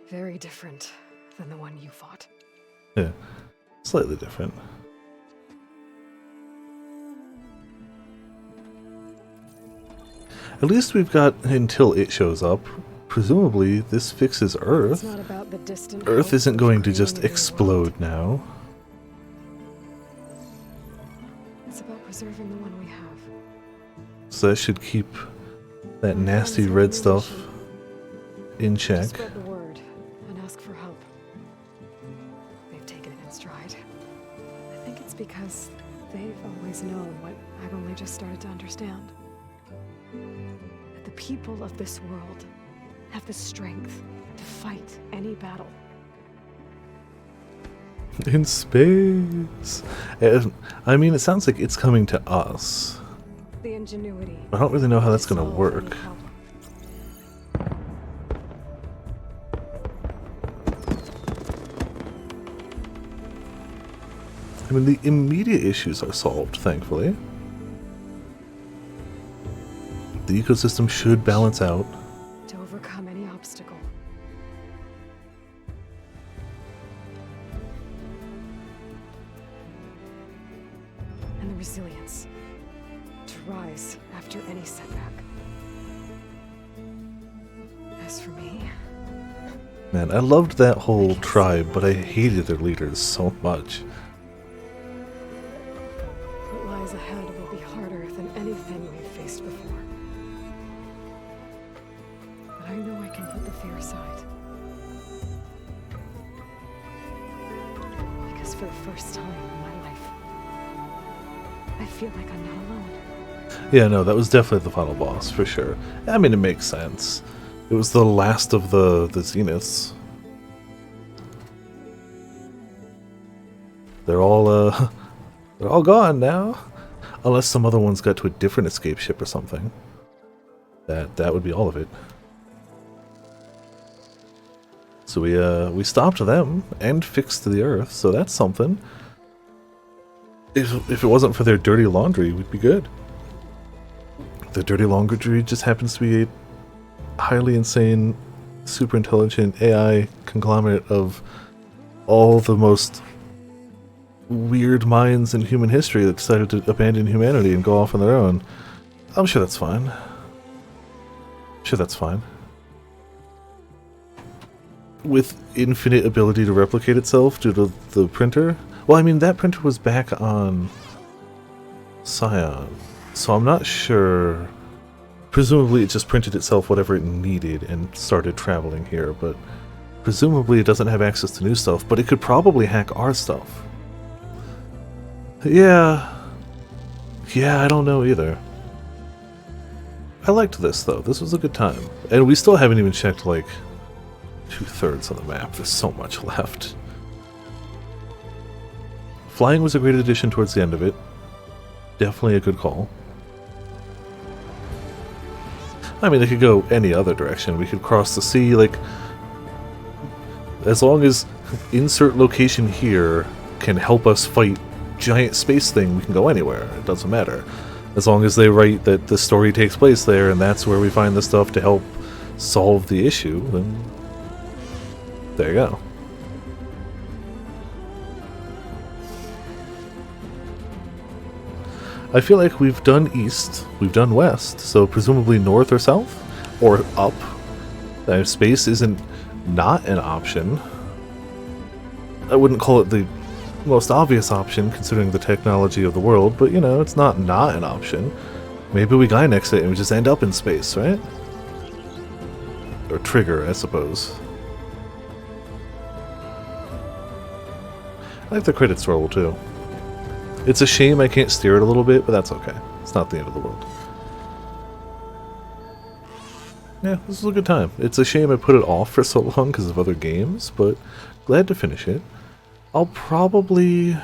Very different than the one you fought. Yeah. Slightly different. At least we've got until it shows up. Presumably, this fixes Earth. It's not about the distant Earth hope isn't of going to creating just a new explode world. now. It's about preserving the one we have. So that should keep that nasty red stuff in check. Spread the word and ask for help. They've taken it in stride. I think it's because they've always known what I've only just started to understand. That the people of this world have the strength to fight any battle. In space. I mean, it sounds like it's coming to us. The ingenuity. I don't really know how that's to going to solve work. any problem. I mean, the immediate issues are solved, thankfully. The ecosystem should balance out. To overcome any obstacle. And the resilience to rise after any setback. As for me, Man, I loved that whole tribe, but I hated their leaders so much. what lies ahead will be harder than anything we've faced before. But I know I can put the fear aside. Because for the first time in my life, I feel like I'm not alone. Yeah, no, that was definitely the final boss, for sure. I mean, it makes sense. It was the last of the Zeniths. They're all gone now. Unless some other ones got to a different escape ship or something. That would be all of it. So we stopped them and fixed the Earth, so that's something. If it wasn't for their dirty laundry, we'd be good. The dirty laundry just happens to be a highly insane, super intelligent AI conglomerate of all the most weird minds in human history that decided to abandon humanity and go off on their own. I'm sure that's fine. Sure, that's fine. With infinite ability to replicate itself due to the printer. Well, I mean, that printer was back on Scion, so I'm not sure. Presumably it just printed itself whatever it needed and started traveling here, but presumably it doesn't have access to new stuff, but it could probably hack our stuff. Yeah, I don't know either. I liked this, though. This was a good time. And we still haven't even checked, like, 2/3 of the map. There's so much left. Flying was a great addition towards the end of it. Definitely a good call. I mean, it could go any other direction. We could cross the sea, like... As long as insert location here can help us fight giant space thing, we can go anywhere. It doesn't matter. As long as they write that the story takes place there and that's where we find the stuff to help solve the issue, then... There you go. I feel like we've done east, we've done west, so presumably north or south? Or up. Space isn't not an option. I wouldn't call it the most obvious option considering the technology of the world, but you know, it's not an option. Maybe we Gynex it and we just end up in space, right? Or trigger, I suppose. I like the credits roll too. It's a shame I can't steer it a little bit, but that's okay. It's not the end of the world. Yeah, this was a good time. It's a shame I put it off for so long because of other games, but glad to finish it. I'll probably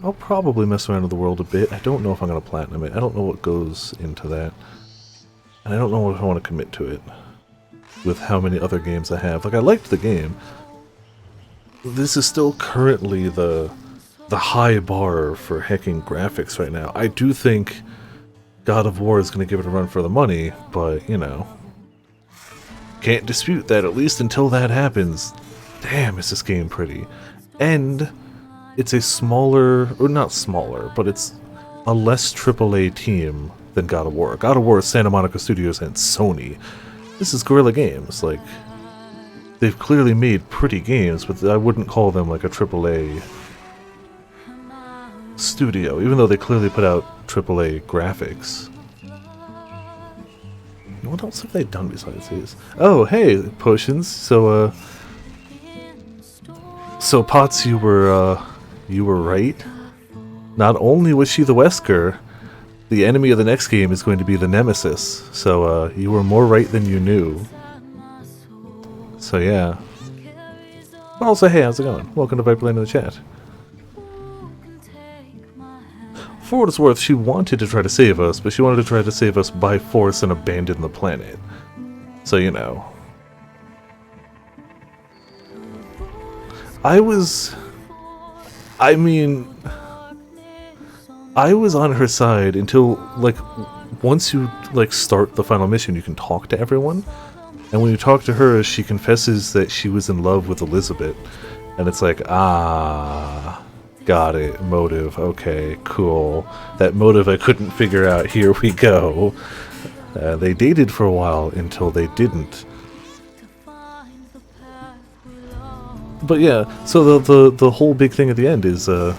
I'll probably mess around with the world a bit. I don't know if I'm going to platinum it. I don't know what goes into that. And I don't know if I want to commit to it with how many other games I have. Like, I liked the game. This is still currently the high bar for hacking graphics right now. I do think God of War is going to give it a run for the money, but, you know, can't dispute that at least until that happens. Damn, is this game pretty. And it's a smaller, or not smaller, but it's a less AAA team than God of War. God of War is Santa Monica Studios and Sony. This is Guerrilla Games. Like, they've clearly made pretty games, but I wouldn't call them like a AAA studio, even though they clearly put out AAA graphics. What else have they done besides these? Oh, hey, potions. So Potts, you were right. Not only was she the Wesker, the enemy of the next game is going to be the Nemesis. So, you were more right than you knew. So, yeah. Also, hey, how's it going? Welcome to Viperland in the chat. For what it's worth, she wanted to try to save us, but she wanted to try to save us by force and abandon the planet. So, you know. I was on her side until, like, once you, like, start the final mission, you can talk to everyone. And when you talk to her, she confesses that she was in love with Elizabeth. And it's like, ah, got it, motive, okay, cool. That motive I couldn't figure out, here we go. They dated for a while until they didn't. But yeah, so the whole big thing at the end is a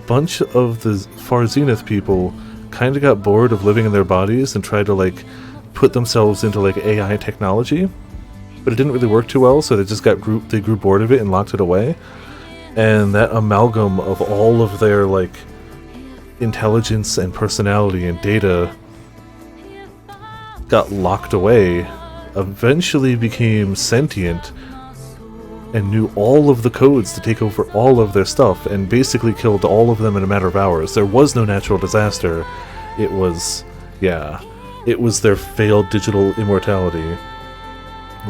bunch of the Far Zenith people kind of got bored of living in their bodies and tried to, like, put themselves into, like, AI technology, but it didn't really work too well, so they just they grew bored of it and locked it away. And that amalgam of all of their, like, intelligence and personality and data got locked away, eventually became sentient, and knew all of the codes to take over all of their stuff, and basically killed all of them in a matter of hours. There was no natural disaster. It was, yeah, it was their failed digital immortality,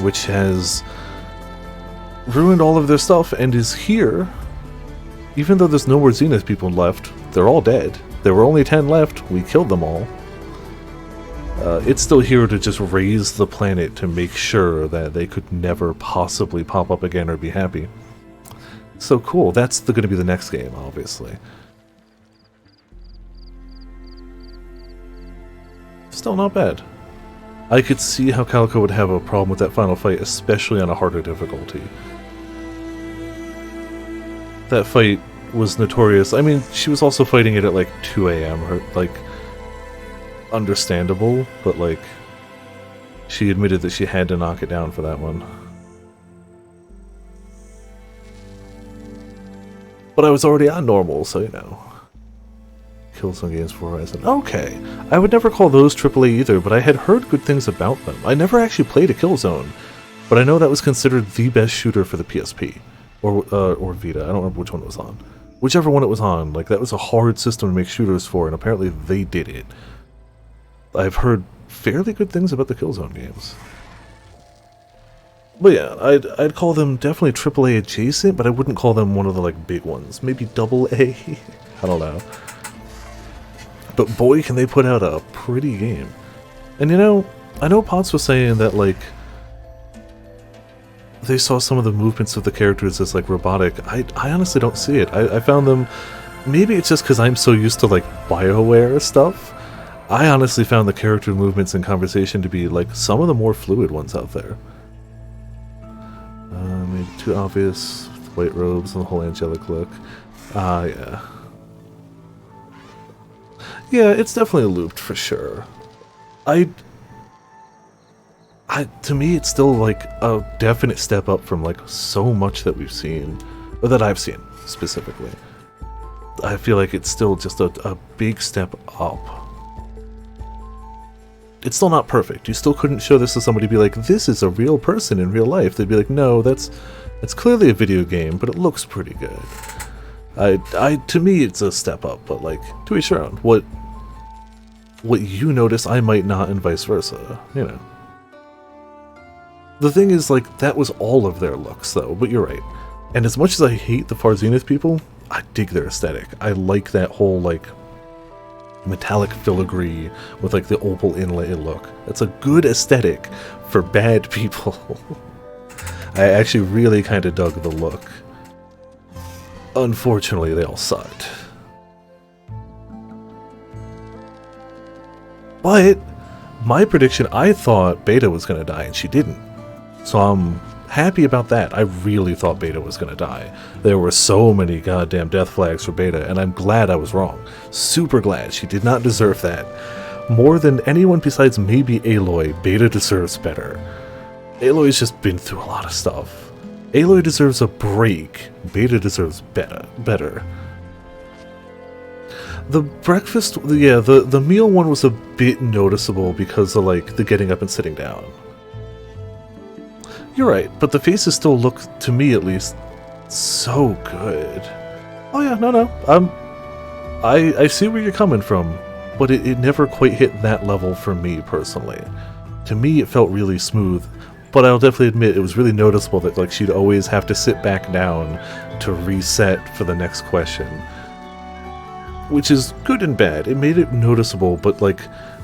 which has ruined all of their stuff, and is here. Even though there's no more Zenith people left, they're all dead. There were only 10 left, we killed them all. It's still here to just raise the planet to make sure that they could never possibly pop up again or be happy. So cool, that's going to be the next game, obviously. Still not bad. I could see how Calico would have a problem with that final fight, especially on a harder difficulty. That fight was notorious. I mean, she was also fighting it at like 2 AM, or like, understandable, but like, she admitted that she had to knock it down for that one. But I was already on normal, so you know. Killed some games for Horizon. Okay, I would never call those AAA either, but I had heard good things about them. I never actually played a Killzone, but I know that was considered the best shooter for the PSP. Or Vita, I don't remember which one it was on. Whichever one it was on, like, that was a hard system to make shooters for, and apparently they did it. I've heard fairly good things about the Killzone games. But yeah, I'd call them definitely AAA adjacent, but I wouldn't call them one of the, like, big ones. Maybe AA? I don't know. But boy, can they put out a pretty game. And you know, I know Potts was saying that, like, they saw some of the movements of the characters as, like, robotic. I honestly don't see it. I found them... Maybe it's just because I'm so used to, like, BioWare stuff. I honestly found the character movements and conversation to be, like, some of the more fluid ones out there. Maybe too obvious. White robes and the whole angelic look. Yeah. Yeah, it's definitely looped for sure. To me, it's still, like, a definite step up from, like, so much that we've seen. Or that I've seen, specifically. I feel like it's still just a big step up. It's still not perfect. You still couldn't show this to somebody and be like, this is a real person in real life. They'd be like, no, that's clearly a video game, but it looks pretty good. To me, it's a step up, but like, to each their own. What you notice, I might not, and vice versa, you know. The thing is, like, that was all of their looks, though, but you're right. And as much as I hate the Far Zenith people, I dig their aesthetic. I like that whole, like, metallic filigree with, like, the opal inlay look. That's a good aesthetic for bad people. I actually really kind of dug the look. Unfortunately, they all sucked. But my prediction, I thought Beta was going to die, and she didn't. So I'm happy about that. I really thought Beta was going to die. There were so many goddamn death flags for Beta, and I'm glad I was wrong. Super glad. She did not deserve that. More than anyone besides maybe Aloy, Beta deserves better. Aloy's just been through a lot of stuff. Aloy deserves a break. Beta deserves better. The breakfast, yeah, the meal one was a bit noticeable because of, like, the getting up and sitting down. You're right, but the faces still look, to me at least, so good. Oh yeah, no. I see where you're coming from, but it never quite hit that level for me personally. To me, it felt really smooth. But I'll definitely admit it was really noticeable that, like, she'd always have to sit back down to reset for the next question. Which is good and bad. It made it noticeable, but, like,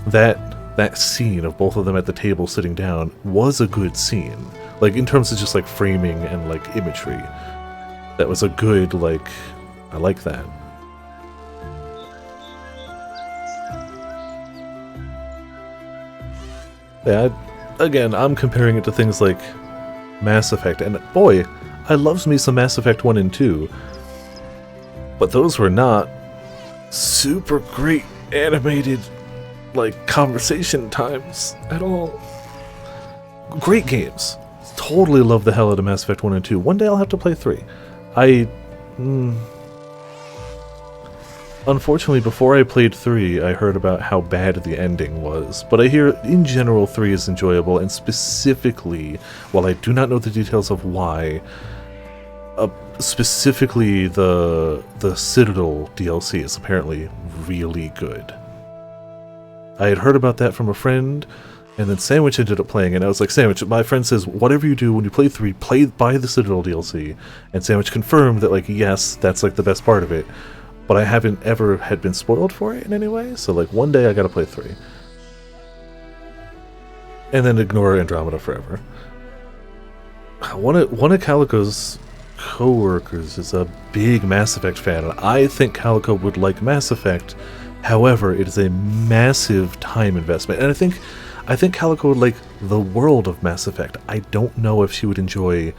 that scene of both of them at the table sitting down was a good scene. Like, in terms of just, like, framing and, like, imagery. That was a good, like, I like that. Yeah, again, I'm comparing it to things like Mass Effect, and boy, I loves me some Mass Effect 1 and 2, but those were not super great animated, like, conversation times at all. Great games. Totally love the hell out of Mass Effect 1 and 2. One day I'll have to play 3. Unfortunately, before I played 3, I heard about how bad the ending was, but I hear, in general, 3 is enjoyable, and specifically, while I do not know the details of why, specifically the Citadel DLC is apparently really good. I had heard about that from a friend, and then Sandwich ended up playing it, and I was like, Sandwich, my friend says, whatever you do when you play 3, buy the Citadel DLC, and Sandwich confirmed that, like, yes, that's, like, the best part of it. But I haven't ever had been spoiled for it in any way, so, like, one day I gotta play 3. And then ignore Andromeda forever. One of Calico's co-workers is a big Mass Effect fan, and I think Calico would like Mass Effect. However, it is a massive time investment, and I think Calico would like the world of Mass Effect. I don't know if she would enjoy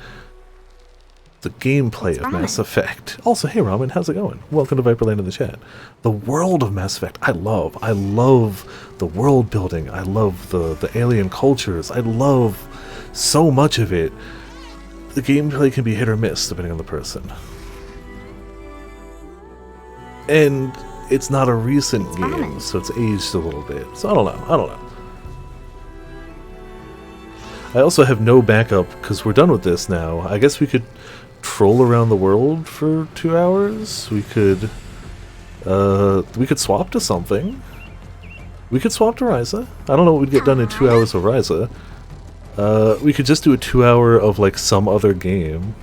the gameplay of Mass Effect. Also, hey Ramen, how's it going? Welcome to Viperland in the chat. The world of Mass Effect, I love. I love the world building. I love the alien cultures. I love so much of it. The gameplay can be hit or miss depending on the person. And it's not a recent game, so it's aged a little bit. So I don't know. I also have no backup because we're done with this now. I guess we could troll around the world for 2 hours. We could swap to something. We could swap to Ryza. I don't know what we'd get done in 2 hours of Ryza. We could just do a 2 hour of, like, some other game.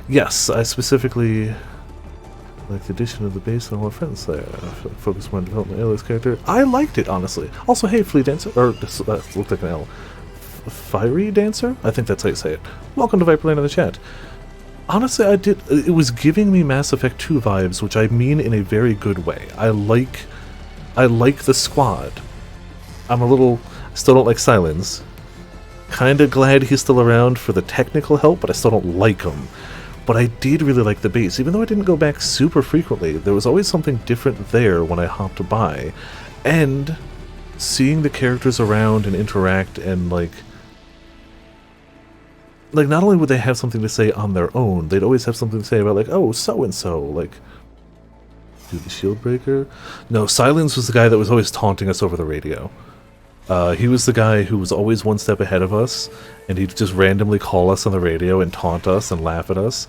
Yes, I specifically like the addition of the base and all our friends there. Focus more on development of Aloy's character. I liked it, honestly. Also, hey, Flea Dancer, or this looked like an L. Fiery Dancer? I think that's how you say it. Welcome to Viperland in the chat. Honestly, it was giving me Mass Effect 2 vibes, which I mean in a very good way. I like the squad. I still don't like Silence. Kinda glad he's still around for the technical help, but I still don't like him. But I did really like the base. Even though I didn't go back super frequently, there was always something different there when I hopped by. And seeing the characters around and interact and, like, not only would they have something to say on their own, they'd always have something to say about, like, oh, so-and-so, like, do the shield breaker? No, Silence was the guy that was always taunting us over the radio. He was the guy who was always one step ahead of us, and he'd just randomly call us on the radio and taunt us and laugh at us.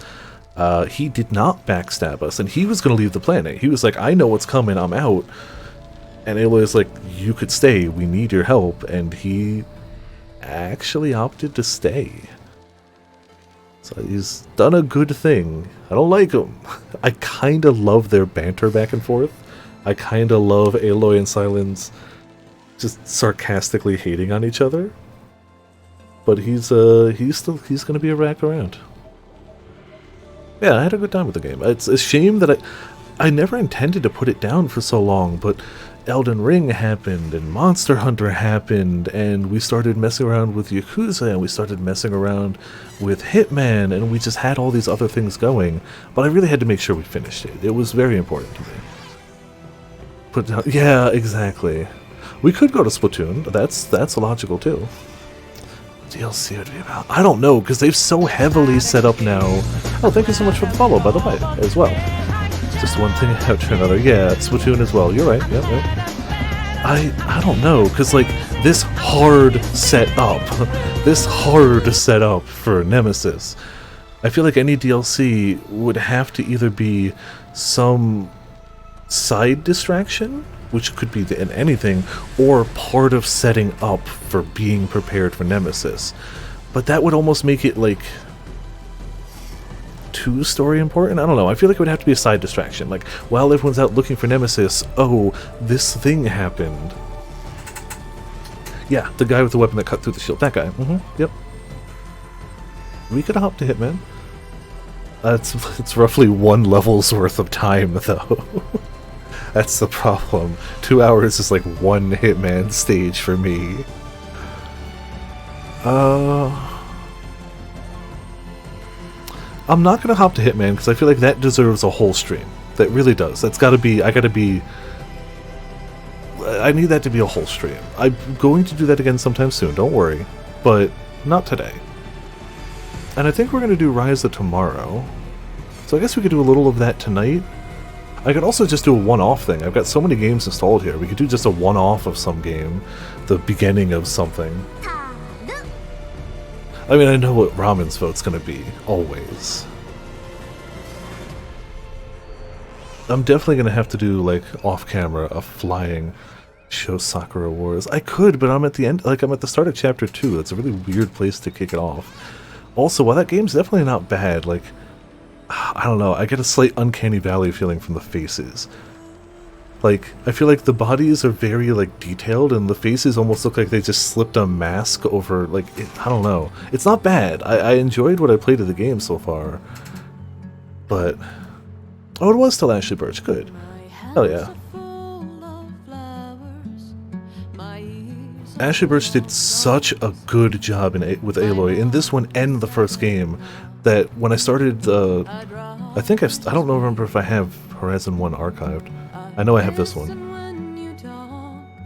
he did not backstab us, and he was going to leave the planet. He was like, I know what's coming, I'm out. And Aloy's like, you could stay, we need your help. And he actually opted to stay. So he's done a good thing. I don't like him. I kind of love their banter back and forth. I kind of love Aloy and Sylens just sarcastically hating on each other. But he's gonna be a rack around. Yeah, I had a good time with the game. It's a shame that I never intended to put it down for so long, but Elden Ring happened, and Monster Hunter happened, and we started messing around with Yakuza, and we started messing around with Hitman, and we just had all these other things going, but I really had to make sure we finished it. It was very important to me. Yeah, exactly. We could go to Splatoon. That's logical too. DLC would be about... I don't know, because they've so heavily set up now... Oh, thank you so much for the follow, by the way, as well. Just one thing after another. Yeah, Splatoon as well. You're right. Yep. I don't know, because, like, this hard setup for Nemesis, I feel like any DLC would have to either be some side distraction, which could be in anything, or part of setting up for being prepared for Nemesis. But that would almost make it, like, too story important? I don't know. I feel like it would have to be a side distraction. Like, while everyone's out looking for Nemesis, oh, this thing happened. Yeah, the guy with the weapon that cut through the shield. That guy. Yep. We could hop to Hitman. It's roughly 1 level's worth of time, though. That's the problem. 2 hours is like 1 Hitman stage for me. I'm not gonna hop to Hitman because I feel like that deserves a whole stream. That really does. That's gotta be... I need that to be a whole stream. I'm going to do that again sometime soon, don't worry. But not today. And I think we're gonna do Ryza tomorrow. So I guess we could do a little of that tonight. I could also just do a one-off thing. I've got so many games installed here. We could do just a one-off of some game. The beginning of something. I mean, I know what Ramen's vote's gonna be, always. I'm definitely gonna have to do, like, off-camera, a flying show Sakura Wars. I could, but I'm at the end, like, I'm at the start of Chapter 2. That's a really weird place to kick it off. Also, while that game's definitely not bad, like, I don't know, I get a slight Uncanny Valley feeling from the faces. Like, I feel like the bodies are very, like, detailed, and the faces almost look like they just slipped a mask over, like, I don't know. It's not bad. I enjoyed what I played of the game so far. But... oh, it was still Ashley Birch. Good. Hell yeah. Ashley Birch did such a good job with Aloy in this one and the first game that when I started, I think I don't remember if I have Horizon 1 archived. I know I have this one.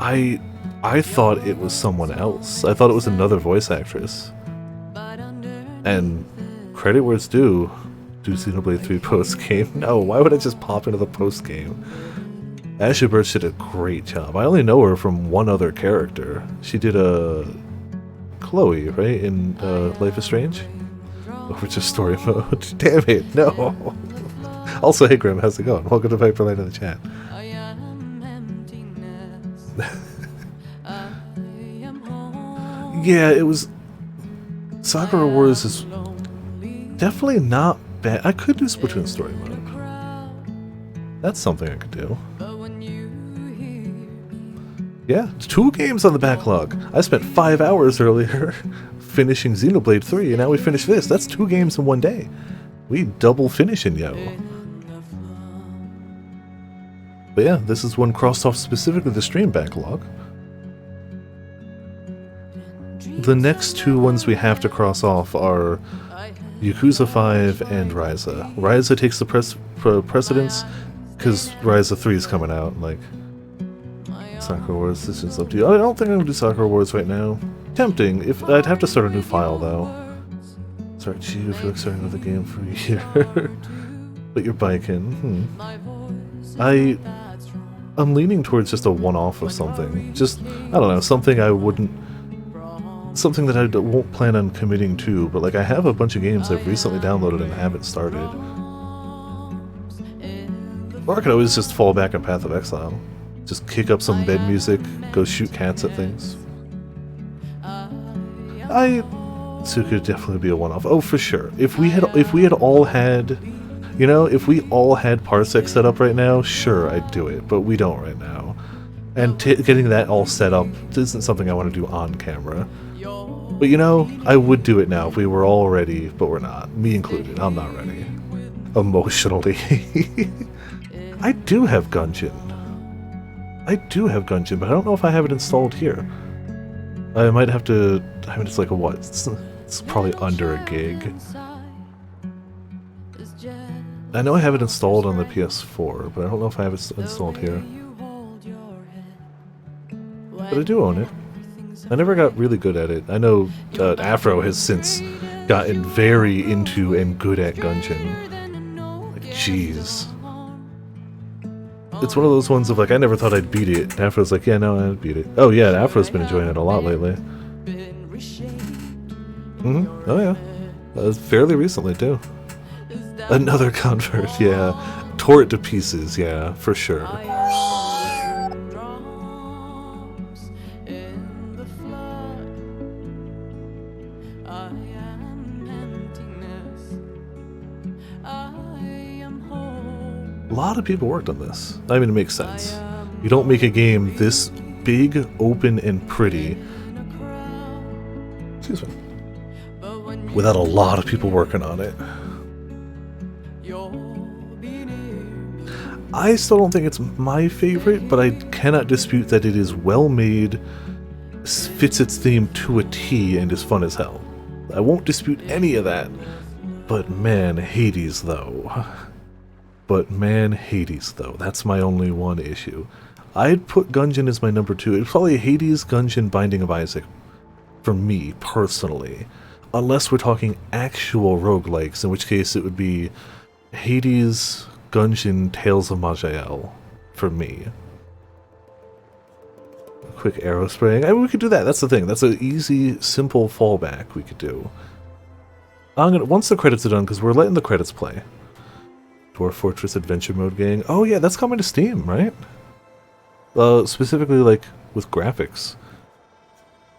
I thought it was someone else. I thought it was another voice actress. And credit where it's due. Do Xenoblade 3 post-game? No, why would I just pop into the post-game? Ashley Birch did a great job. I only know her from one other character. She did Chloe, right? In Life is Strange? Over to story mode. Damn it, no! Also, hey Grim, how's it going? Welcome to Viperland in the chat. Yeah, it was... Sakura Wars is definitely not bad. I could do Splatoon story mode. That's something I could do. Yeah, 2 games on the backlog. I spent 5 hours earlier finishing Xenoblade 3, and now we finished this. That's 2 games in one day. We double finishing, yo. But yeah, this is one crossed off specifically the stream backlog. The next 2 ones we have to cross off are Yakuza 5 and Ryza. Ryza takes the precedence because Ryza 3 is coming out. Like, Sakura Wars, this is up to you. I don't think I'm gonna do Sakura Wars right now. Tempting. If I'd have to start a new file though. Start you if you like starting another game for a year. But you're biking. I'm leaning towards just a one-off of something. Just, I don't know, something I wouldn't... something that I won't plan on committing to, but like I have a bunch of games I've recently downloaded and haven't started. Or I could always just fall back on Path of Exile. Just kick up some bed music, go shoot cats at things. So it could definitely be a one-off. Oh, for sure. If we had all had, you know, if we all had Parsec set up right now, sure, I'd do it. But we don't right now. And getting that all set up isn't something I want to do on camera. But you know, I would do it now if we were all ready, but we're not. Me included. I'm not ready. Emotionally. I do have Gungeon. But I don't know if I have it installed here. I might have to... I mean, it's like a what? It's probably under a gig. I know I have it installed on the PS4, but I don't know if I have it installed here. But I do own it. I never got really good at it. I know Afro has since gotten very into and good at Gungeon. Like, jeez. It's one of those ones of like, I never thought I'd beat it. And Afro's like, yeah, no, I'd beat it. Oh yeah, Afro's been enjoying it a lot lately. Oh yeah. Fairly recently too. Another convert, yeah. Tore it to pieces, yeah, for sure. A lot of people worked on this. I mean, it makes sense. You don't make a game this big, open, and pretty, excuse me, without a lot of people working on it. I still don't think it's my favorite, but I cannot dispute that it is well made, fits its theme to a T, and is fun as hell. I won't dispute any of that. But man, Hades though. That's my only one issue. I'd put Gungeon as my number 2. It's probably Hades, Gungeon, Binding of Isaac. For me, personally. Unless we're talking actual roguelikes, in which case it would be Hades, Gungeon, Tales of Maj'El. For me. Quick arrow spraying. I mean, we could do that. That's the thing. That's an easy, simple fallback we could do. Once the credits are done, because we're letting the credits play. Dwarf Fortress Adventure Mode gang. Oh yeah, that's coming to Steam, right? Specifically, like, with graphics.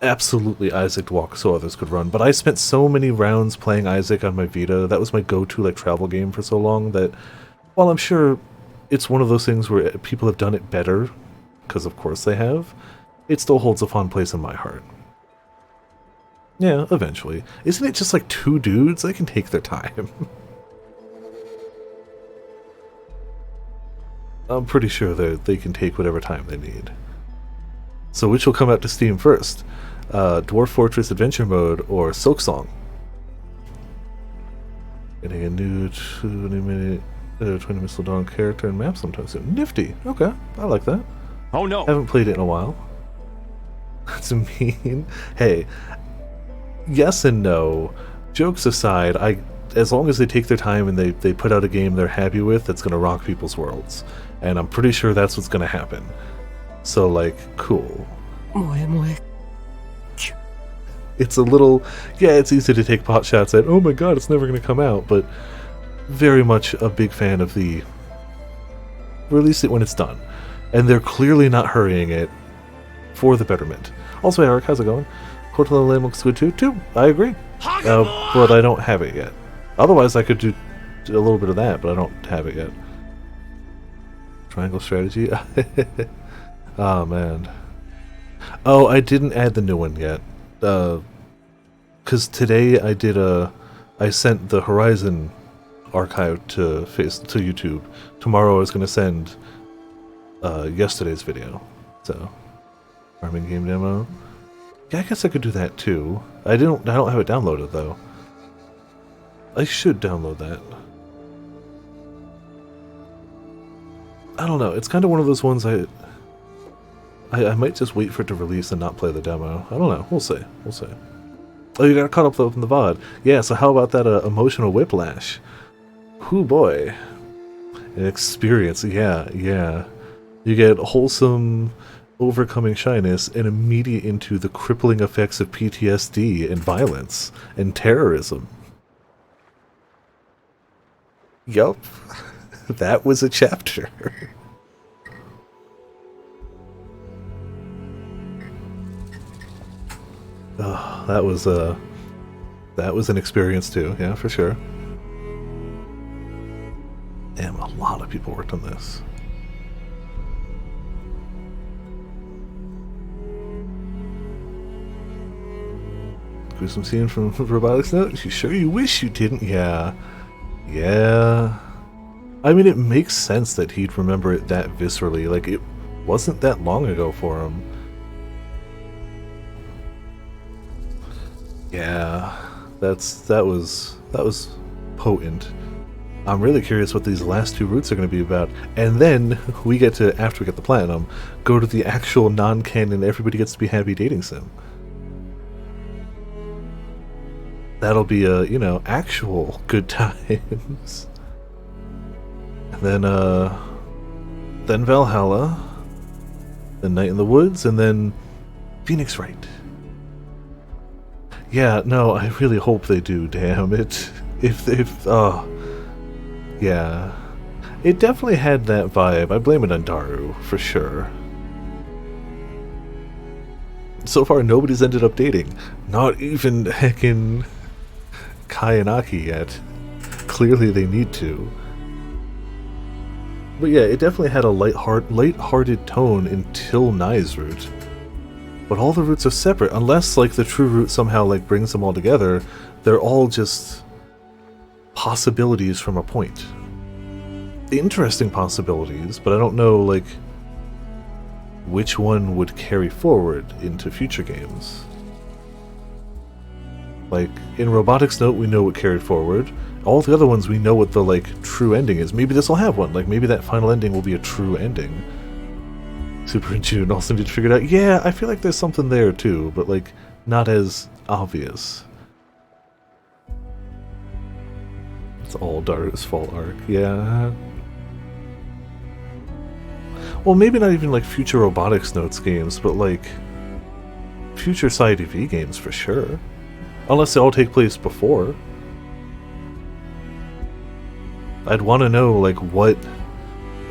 Absolutely Isaac Walk so others could run. But I spent so many rounds playing Isaac on my Vita. That was my go-to, like, travel game for so long that, while I'm sure it's one of those things where people have done it better, because of course they have, it still holds a fond place in my heart. Yeah, eventually. Isn't it just like 2 dudes? They can take their time. I'm pretty sure they can take whatever time they need. So which will come out to Steam first? Dwarf Fortress Adventure Mode or Silksong? Getting a new 20-minute 20 Missile Dawn character and map sometime soon. Nifty. Okay, I like that. Oh no! Haven't played it in a while. That's mean. Hey, yes and no. Jokes aside, as long as they take their time and they put out a game they're happy with, that's going to rock people's worlds. And I'm pretty sure that's what's going to happen. So, like, cool. It's a little... Yeah, it's easy to take pot shots at, oh my god, it's never going to come out, but very much a big fan of the... Release it when it's done. And they're clearly not hurrying it for the betterment. Also, Eric, how's it going? Portal of the Lamb looks good too. I agree. But I don't have it yet. Otherwise, I could do a little bit of that, but I don't have it yet. Triangle strategy? Oh, man. Oh, I didn't add the new one yet. Because today I sent the Horizon archive to YouTube. Tomorrow I was going to send yesterday's video. So, farming game demo. Yeah, I guess I could do that too. I don't have it downloaded though. I should download that. I don't know. It's kind of one of those ones I might just wait for it to release and not play the demo. I don't know. We'll see. We'll see. Oh, you got caught up though in the VOD. Yeah, so how about that emotional whiplash? Hoo boy. An experience. Yeah, yeah. You get wholesome overcoming shyness and immediate into the crippling effects of PTSD and violence and terrorism. Yup. That was a chapter. Oh, that was an experience too, yeah, for sure. Damn, a lot of people worked on this. Gruesome scene from Robotics Note. You sure you wish you didn't? Yeah. Yeah. I mean, it makes sense that he'd remember it that viscerally. Like, it wasn't that long ago for him. Yeah. That was potent. I'm really curious what these last two routes are going to be about. And then we get to, after we get the platinum, go to the actual non-canon everybody gets to be happy dating sim. That'll be a, you know, actual good times. And then Valhalla, then Night in the Woods, and then Phoenix Wright. Yeah, no, I really hope they do, damn it. Yeah. It definitely had that vibe. I blame it on Daru, for sure. So far, nobody's ended up dating. Not even heckin' Kai and Aki yet. Clearly they need to. But yeah, it definitely had a light-hearted tone until Nai's route. But all the routes are separate, unless like the true route somehow like brings them all together. They're all just possibilities from a point. Interesting possibilities, but I don't know like which one would carry forward into future games. Like, in Robotics Note, we know what carried forward. All the other ones, we know what the, like, true ending is. Maybe this will have one. Like, maybe that final ending will be a true ending. Super in June also need to figure it out. Yeah, I feel like there's something there, too, but, like, not as obvious. It's all Daru's fault arc. Yeah. Well, maybe not even, like, future Robotics Notes games, but, like, future Side EV games for sure. Unless they all take place before. I'd want to know, like, what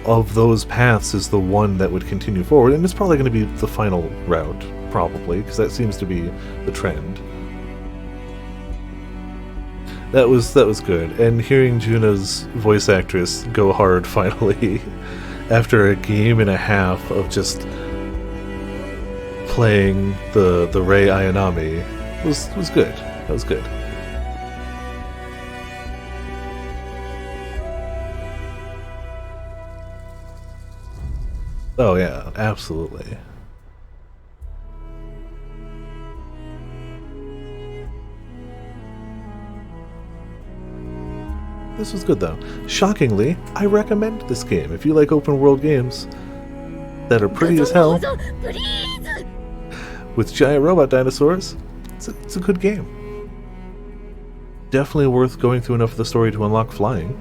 of those paths is the one that would continue forward, and it's probably going to be the final route, probably, because that seems to be the trend. That was good, and hearing Juna's voice actress go hard finally, after a game and a half of just playing the Rei Ayanami, was good. That was good. Oh yeah, absolutely. This was good though. Shockingly, I recommend this game if you like open world games that are pretty as hell with giant robot dinosaurs. It's a good game. Definitely worth going through enough of the story to unlock flying.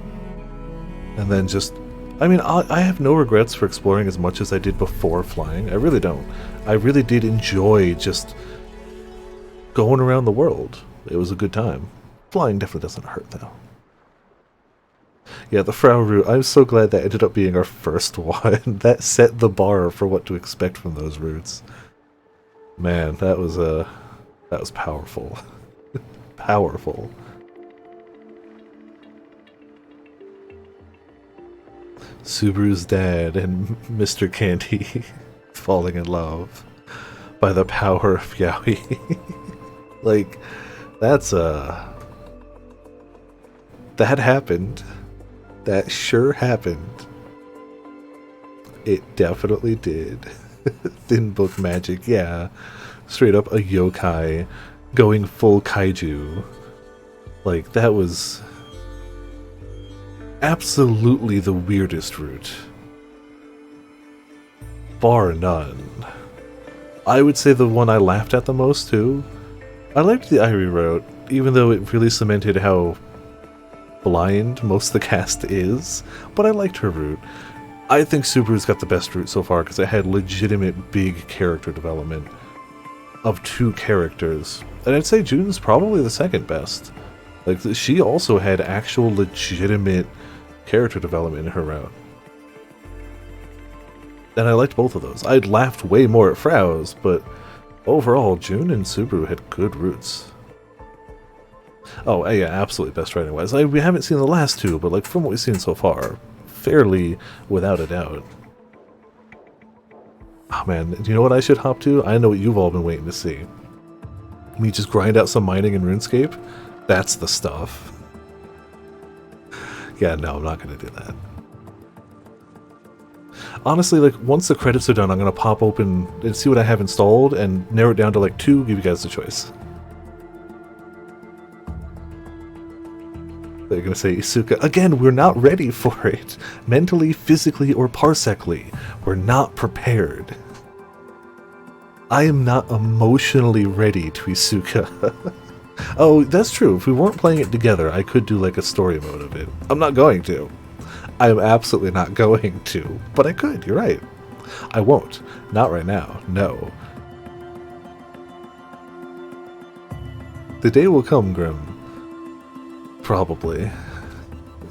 And then just... I mean, I have no regrets for exploring as much as I did before flying. I really don't. I really did enjoy just going around the world. It was a good time. Flying definitely doesn't hurt, though. Yeah, the Frau route, I'm so glad that ended up being our first one. That set the bar for what to expect from those routes. Man, that was powerful. Powerful. Subaru's dad and Mr. Candy falling in love by the power of Yaoi. Like, that's that happened. That sure happened. It definitely did. Thin book magic, yeah. Straight up a yokai going full kaiju. Like, that was absolutely the weirdest route. Bar none. I would say the one I laughed at the most, too. I liked the Irie route, even though it really cemented how blind most of the cast is, but I liked her route. I think Subaru's got the best route so far, because it had legitimate big character development of two characters. And I'd say June's probably the second best. Like, she also had actual legitimate character development in her route. And I liked both of those. I'd laughed way more at Frow's, but overall, June and Subaru had good routes. Oh, yeah, absolutely best writing wise. We haven't seen the last two, but like from what we've seen so far, fairly without a doubt. Oh man, do you know what I should hop to? I know what you've all been waiting to see. Me just grind out some mining in RuneScape? That's the stuff. Yeah, no, I'm not going to do that. Honestly, like, once the credits are done, I'm going to pop open and see what I have installed and narrow it down to like 2, give you guys the choice. They're going to say, Isuka, again, we're not ready for it. Mentally, physically, or parsecly. We're not prepared. I am not emotionally ready to Isuka. Oh, that's true. If we weren't playing it together, I could do like a story mode of it. I'm not going to. I am absolutely not going to. But I could, you're right. I won't. Not right now. No. The day will come, Grim. Probably.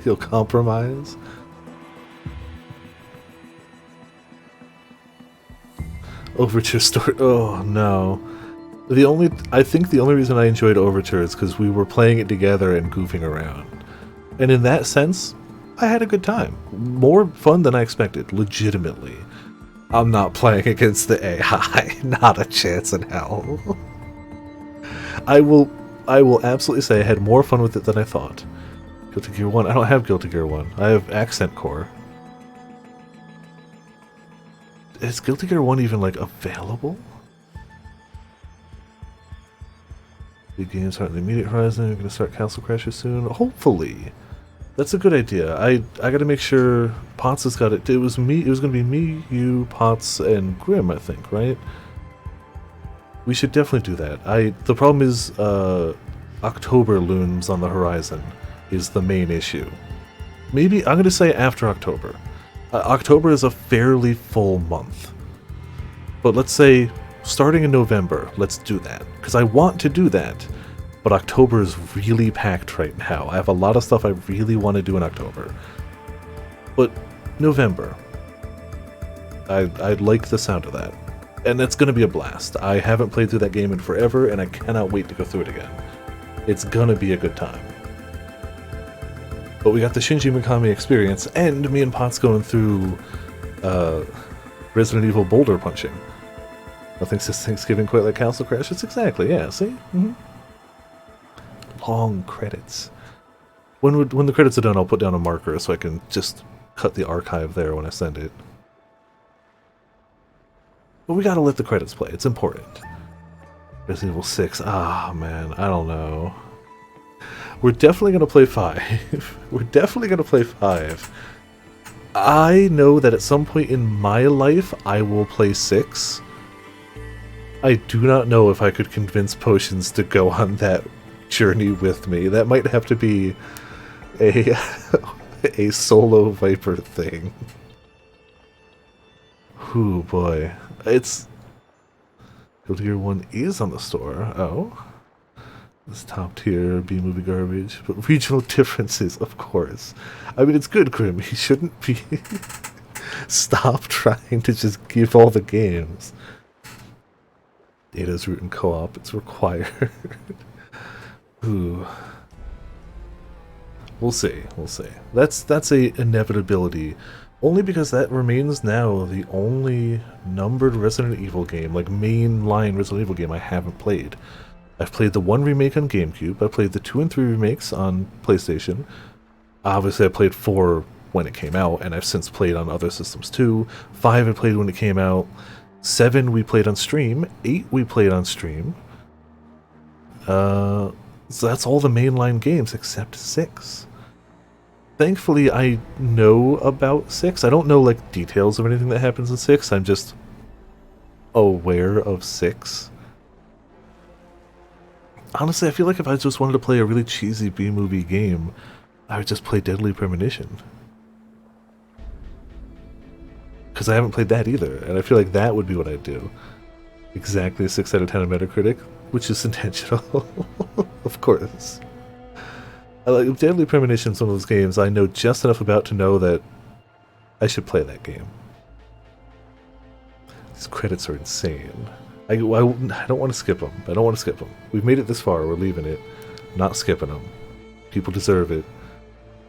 He'll compromise. Overture story. Oh no. I think the only reason I enjoyed Overture is because we were playing it together and goofing around. And in that sense, I had a good time. More fun than I expected, legitimately. I'm not playing against the AI. Not a chance in hell. I will absolutely say I had more fun with it than I thought. Guilty Gear 1. I don't have Guilty Gear 1. I have Accent Core. Is Guilty Gear 1 even, like, available? Big games aren't in the immediate horizon. We're going to start Castle Crashers soon. Hopefully. That's a good idea. I gotta make sure Potts has got it. It was going to be me, you, Potts, and Grim, I think, right? We should definitely do that. The problem is, October looms on the horizon is the main issue. Maybe, I'm gonna say after October. October is a fairly full month. But let's say, starting in November, let's do that. Because I want to do that. But October is really packed right now. I have a lot of stuff I really want to do in October. But November. I like the sound of that. And it's going to be a blast. I haven't played through that game in forever, and I cannot wait to go through it again. It's going to be a good time. But we got the Shinji Mikami experience, and me and Potts going through Resident Evil Boulder Punching. Nothing says Thanksgiving quite like Castle Crashers. Exactly, yeah, see? Mm-hmm. Long credits. When the credits are done, I'll put down a marker so I can just cut the archive there when I send it. But we gotta let the credits play. It's important. Resident Evil 6. Ah, man. I don't know. We're definitely gonna play 5. We're definitely gonna play 5. I know that at some point in my life, I will play 6. I do not know if I could convince Potions to go on that journey with me. That might have to be a solo Viper thing. Ooh, boy. It's... Guilty Gear 1 is on the store. Oh. This top tier B-movie garbage. But regional differences, of course. I mean, it's good, Grim. He shouldn't be... Stop trying to just give all the games. Data's root in co-op. It's required. Ooh. We'll see. We'll see. That's a inevitability. Only because that remains now the only numbered Resident Evil game, like mainline Resident Evil game I haven't played. I've played the 1 remake on GameCube, I played the 2 and 3 remakes on PlayStation. Obviously I played 4 when it came out, and I've since played on other systems too. 5 I played when it came out. 7 we played on stream. 8 we played on stream. So that's all the mainline games except 6. Thankfully, I know about 6. I don't know, like, details of anything that happens in 6. I'm just aware of 6. Honestly, I feel like if I just wanted to play a really cheesy B-movie game, I would just play Deadly Premonition. Because I haven't played that either, and I feel like that would be what I'd do. Exactly a 6 out of 10 on Metacritic, which is intentional. Of course. Like Deadly Premonition is one of those games I know just enough about to know that I should play that game. These credits are insane. I don't want to skip them. I don't want to skip them. We've made it this far. We're leaving it. Not skipping them. People deserve it.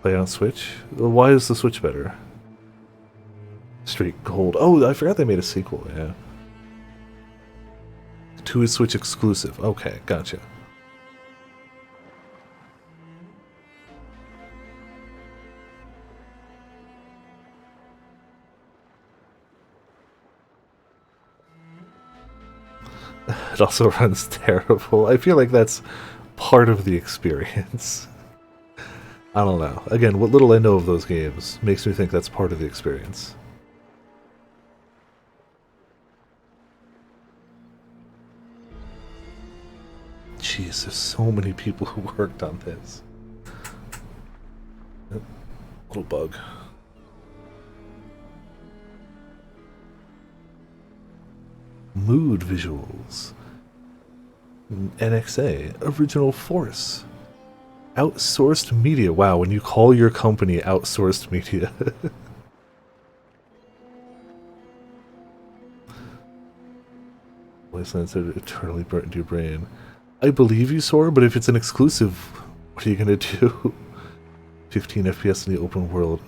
Play on Switch? Well, why is the Switch better? Straight Gold. Oh, I forgot they made a sequel. Yeah. 2 is Switch exclusive. Okay, gotcha. It also runs terrible. I feel like that's part of the experience. I don't know. Again, what little I know of those games makes me think that's part of the experience. Jeez, there's so many people who worked on this. Little bug. Mood visuals. NXA. Original Force. Outsourced media. Wow, when you call your company outsourced media. Wasteland said eternally burnt into your brain. I believe you, Sora, but if it's an exclusive, what are you gonna do? 15 FPS in the open world.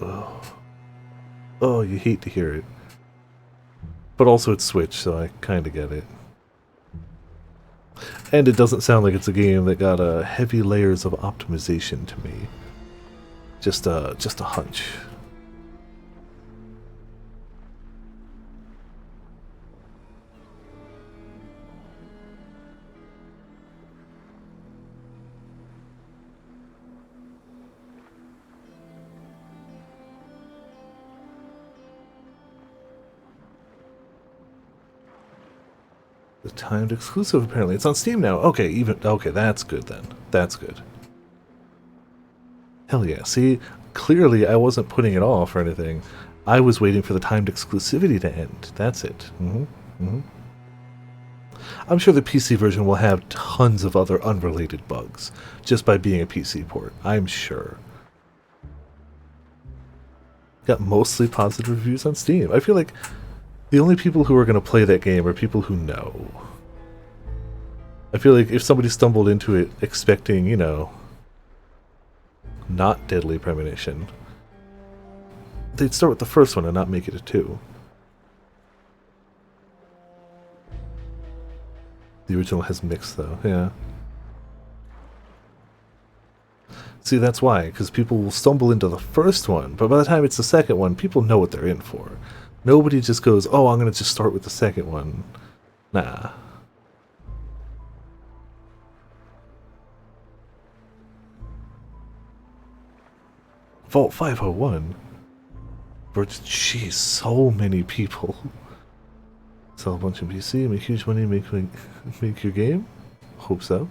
Oh, you hate to hear it. But also it's Switch, so I kinda get it. And it doesn't sound like it's a game that got heavy layers of optimization to me. Just a hunch. The timed exclusive, apparently. It's on Steam now. Okay, okay, that's good then. That's good. Hell yeah. See, clearly I wasn't putting it off or anything. I was waiting for the timed exclusivity to end. That's it. I'm sure the PC version will have tons of other unrelated bugs, just by being a PC port. I'm sure. Got mostly positive reviews on Steam. I feel like the only people who are going to play that game are people who know. I feel like if somebody stumbled into it expecting, you know, not Deadly Premonition, they'd start with the first one and not make it a 2. The original has mixed, though, yeah. See, that's why, because people will stumble into the first one, but by the time it's the second one, people know what they're in for. Nobody just goes, oh, I'm going to just start with the second one. Nah. Vault 501? Jeez, so many people. Sell a bunch of PC, make huge money, make your game? Hope so.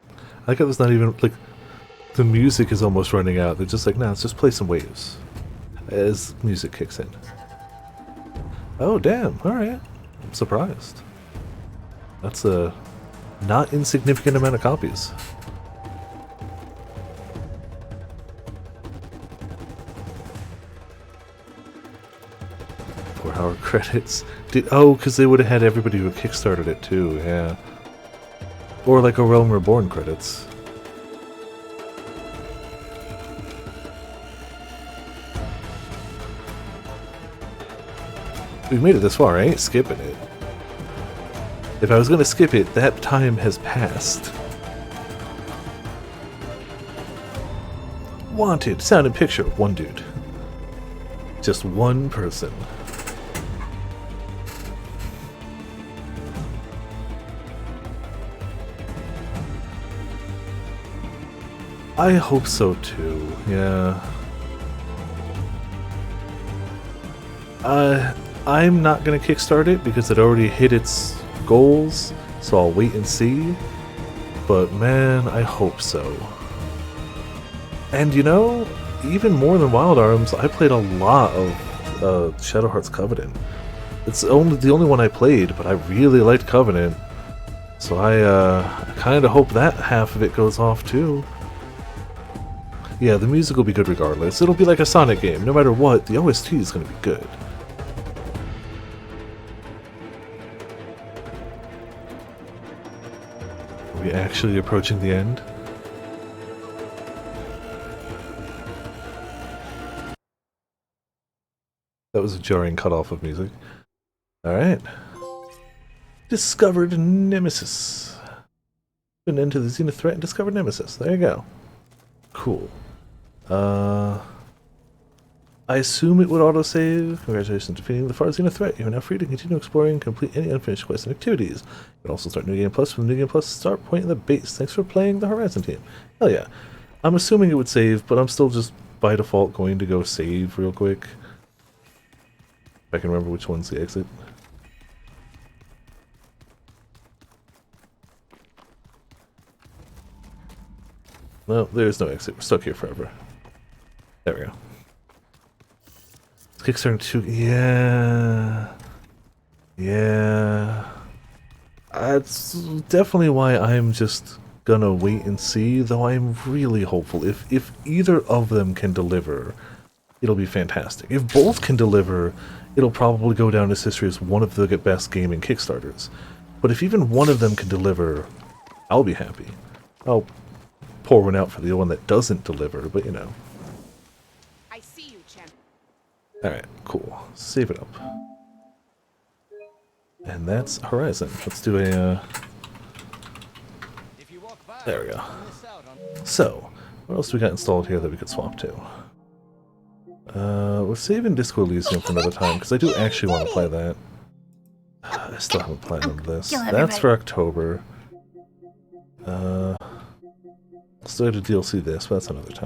I like how there's not even, like, the music is almost running out. They're just like, nah, let's just play some waves. As music kicks in. Oh, damn, alright. I'm surprised. That's a not insignificant amount of copies. 4-hour credits. Because they would have had everybody who kickstarted it too, yeah. Or like a Realm Reborn credits. We've made it this far, I ain't skipping it. If I was gonna skip it, that time has passed. Wanted, sound and picture, one dude. Just one person. I hope so too, yeah. I'm not gonna kickstart it because it already hit its goals, so I'll wait and see. But man, I hope so. And you know, even more than Wild Arms, I played a lot of Shadow Hearts Covenant. It's the only one I played, but I really liked Covenant. So I kind of hope that half of it goes off too. Yeah, the music will be good regardless. It'll be like a Sonic game. No matter what, the OST is going to be good. Are we actually approaching the end? That was a jarring cutoff of music. Alright. Discovered Nemesis. Been into the Zenith threat and discovered Nemesis. There you go. Cool. I assume it would autosave. Congratulations, defeating the far Zenith threat. You are now free to continue exploring and complete any unfinished quests and activities. You can also start New Game Plus from the New Game Plus start point in the base. Thanks for playing the Horizon team. Hell yeah. I'm assuming it would save, but I'm still just by default going to go save real quick. If I can remember which one's the exit. No, there's no exit. We're stuck here forever. There we go. Kickstarter 2. Yeah. Yeah. That's definitely why I'm just gonna wait and see, though I'm really hopeful. If either of them can deliver, it'll be fantastic. If both can deliver, it'll probably go down as history as one of the best gaming Kickstarters. But if even one of them can deliver, I'll be happy. I'll pour one out for the one that doesn't deliver, but you know. I see you, champ. Alright, cool. Save it up. And that's Horizon. Let's do a, there we go. So, what else do we got installed here that we could swap to? We're saving Disco Elysium for another time, because I do actually want to play that. I still haven't played on this. That's for October. Still have to DLC this, but that's another time.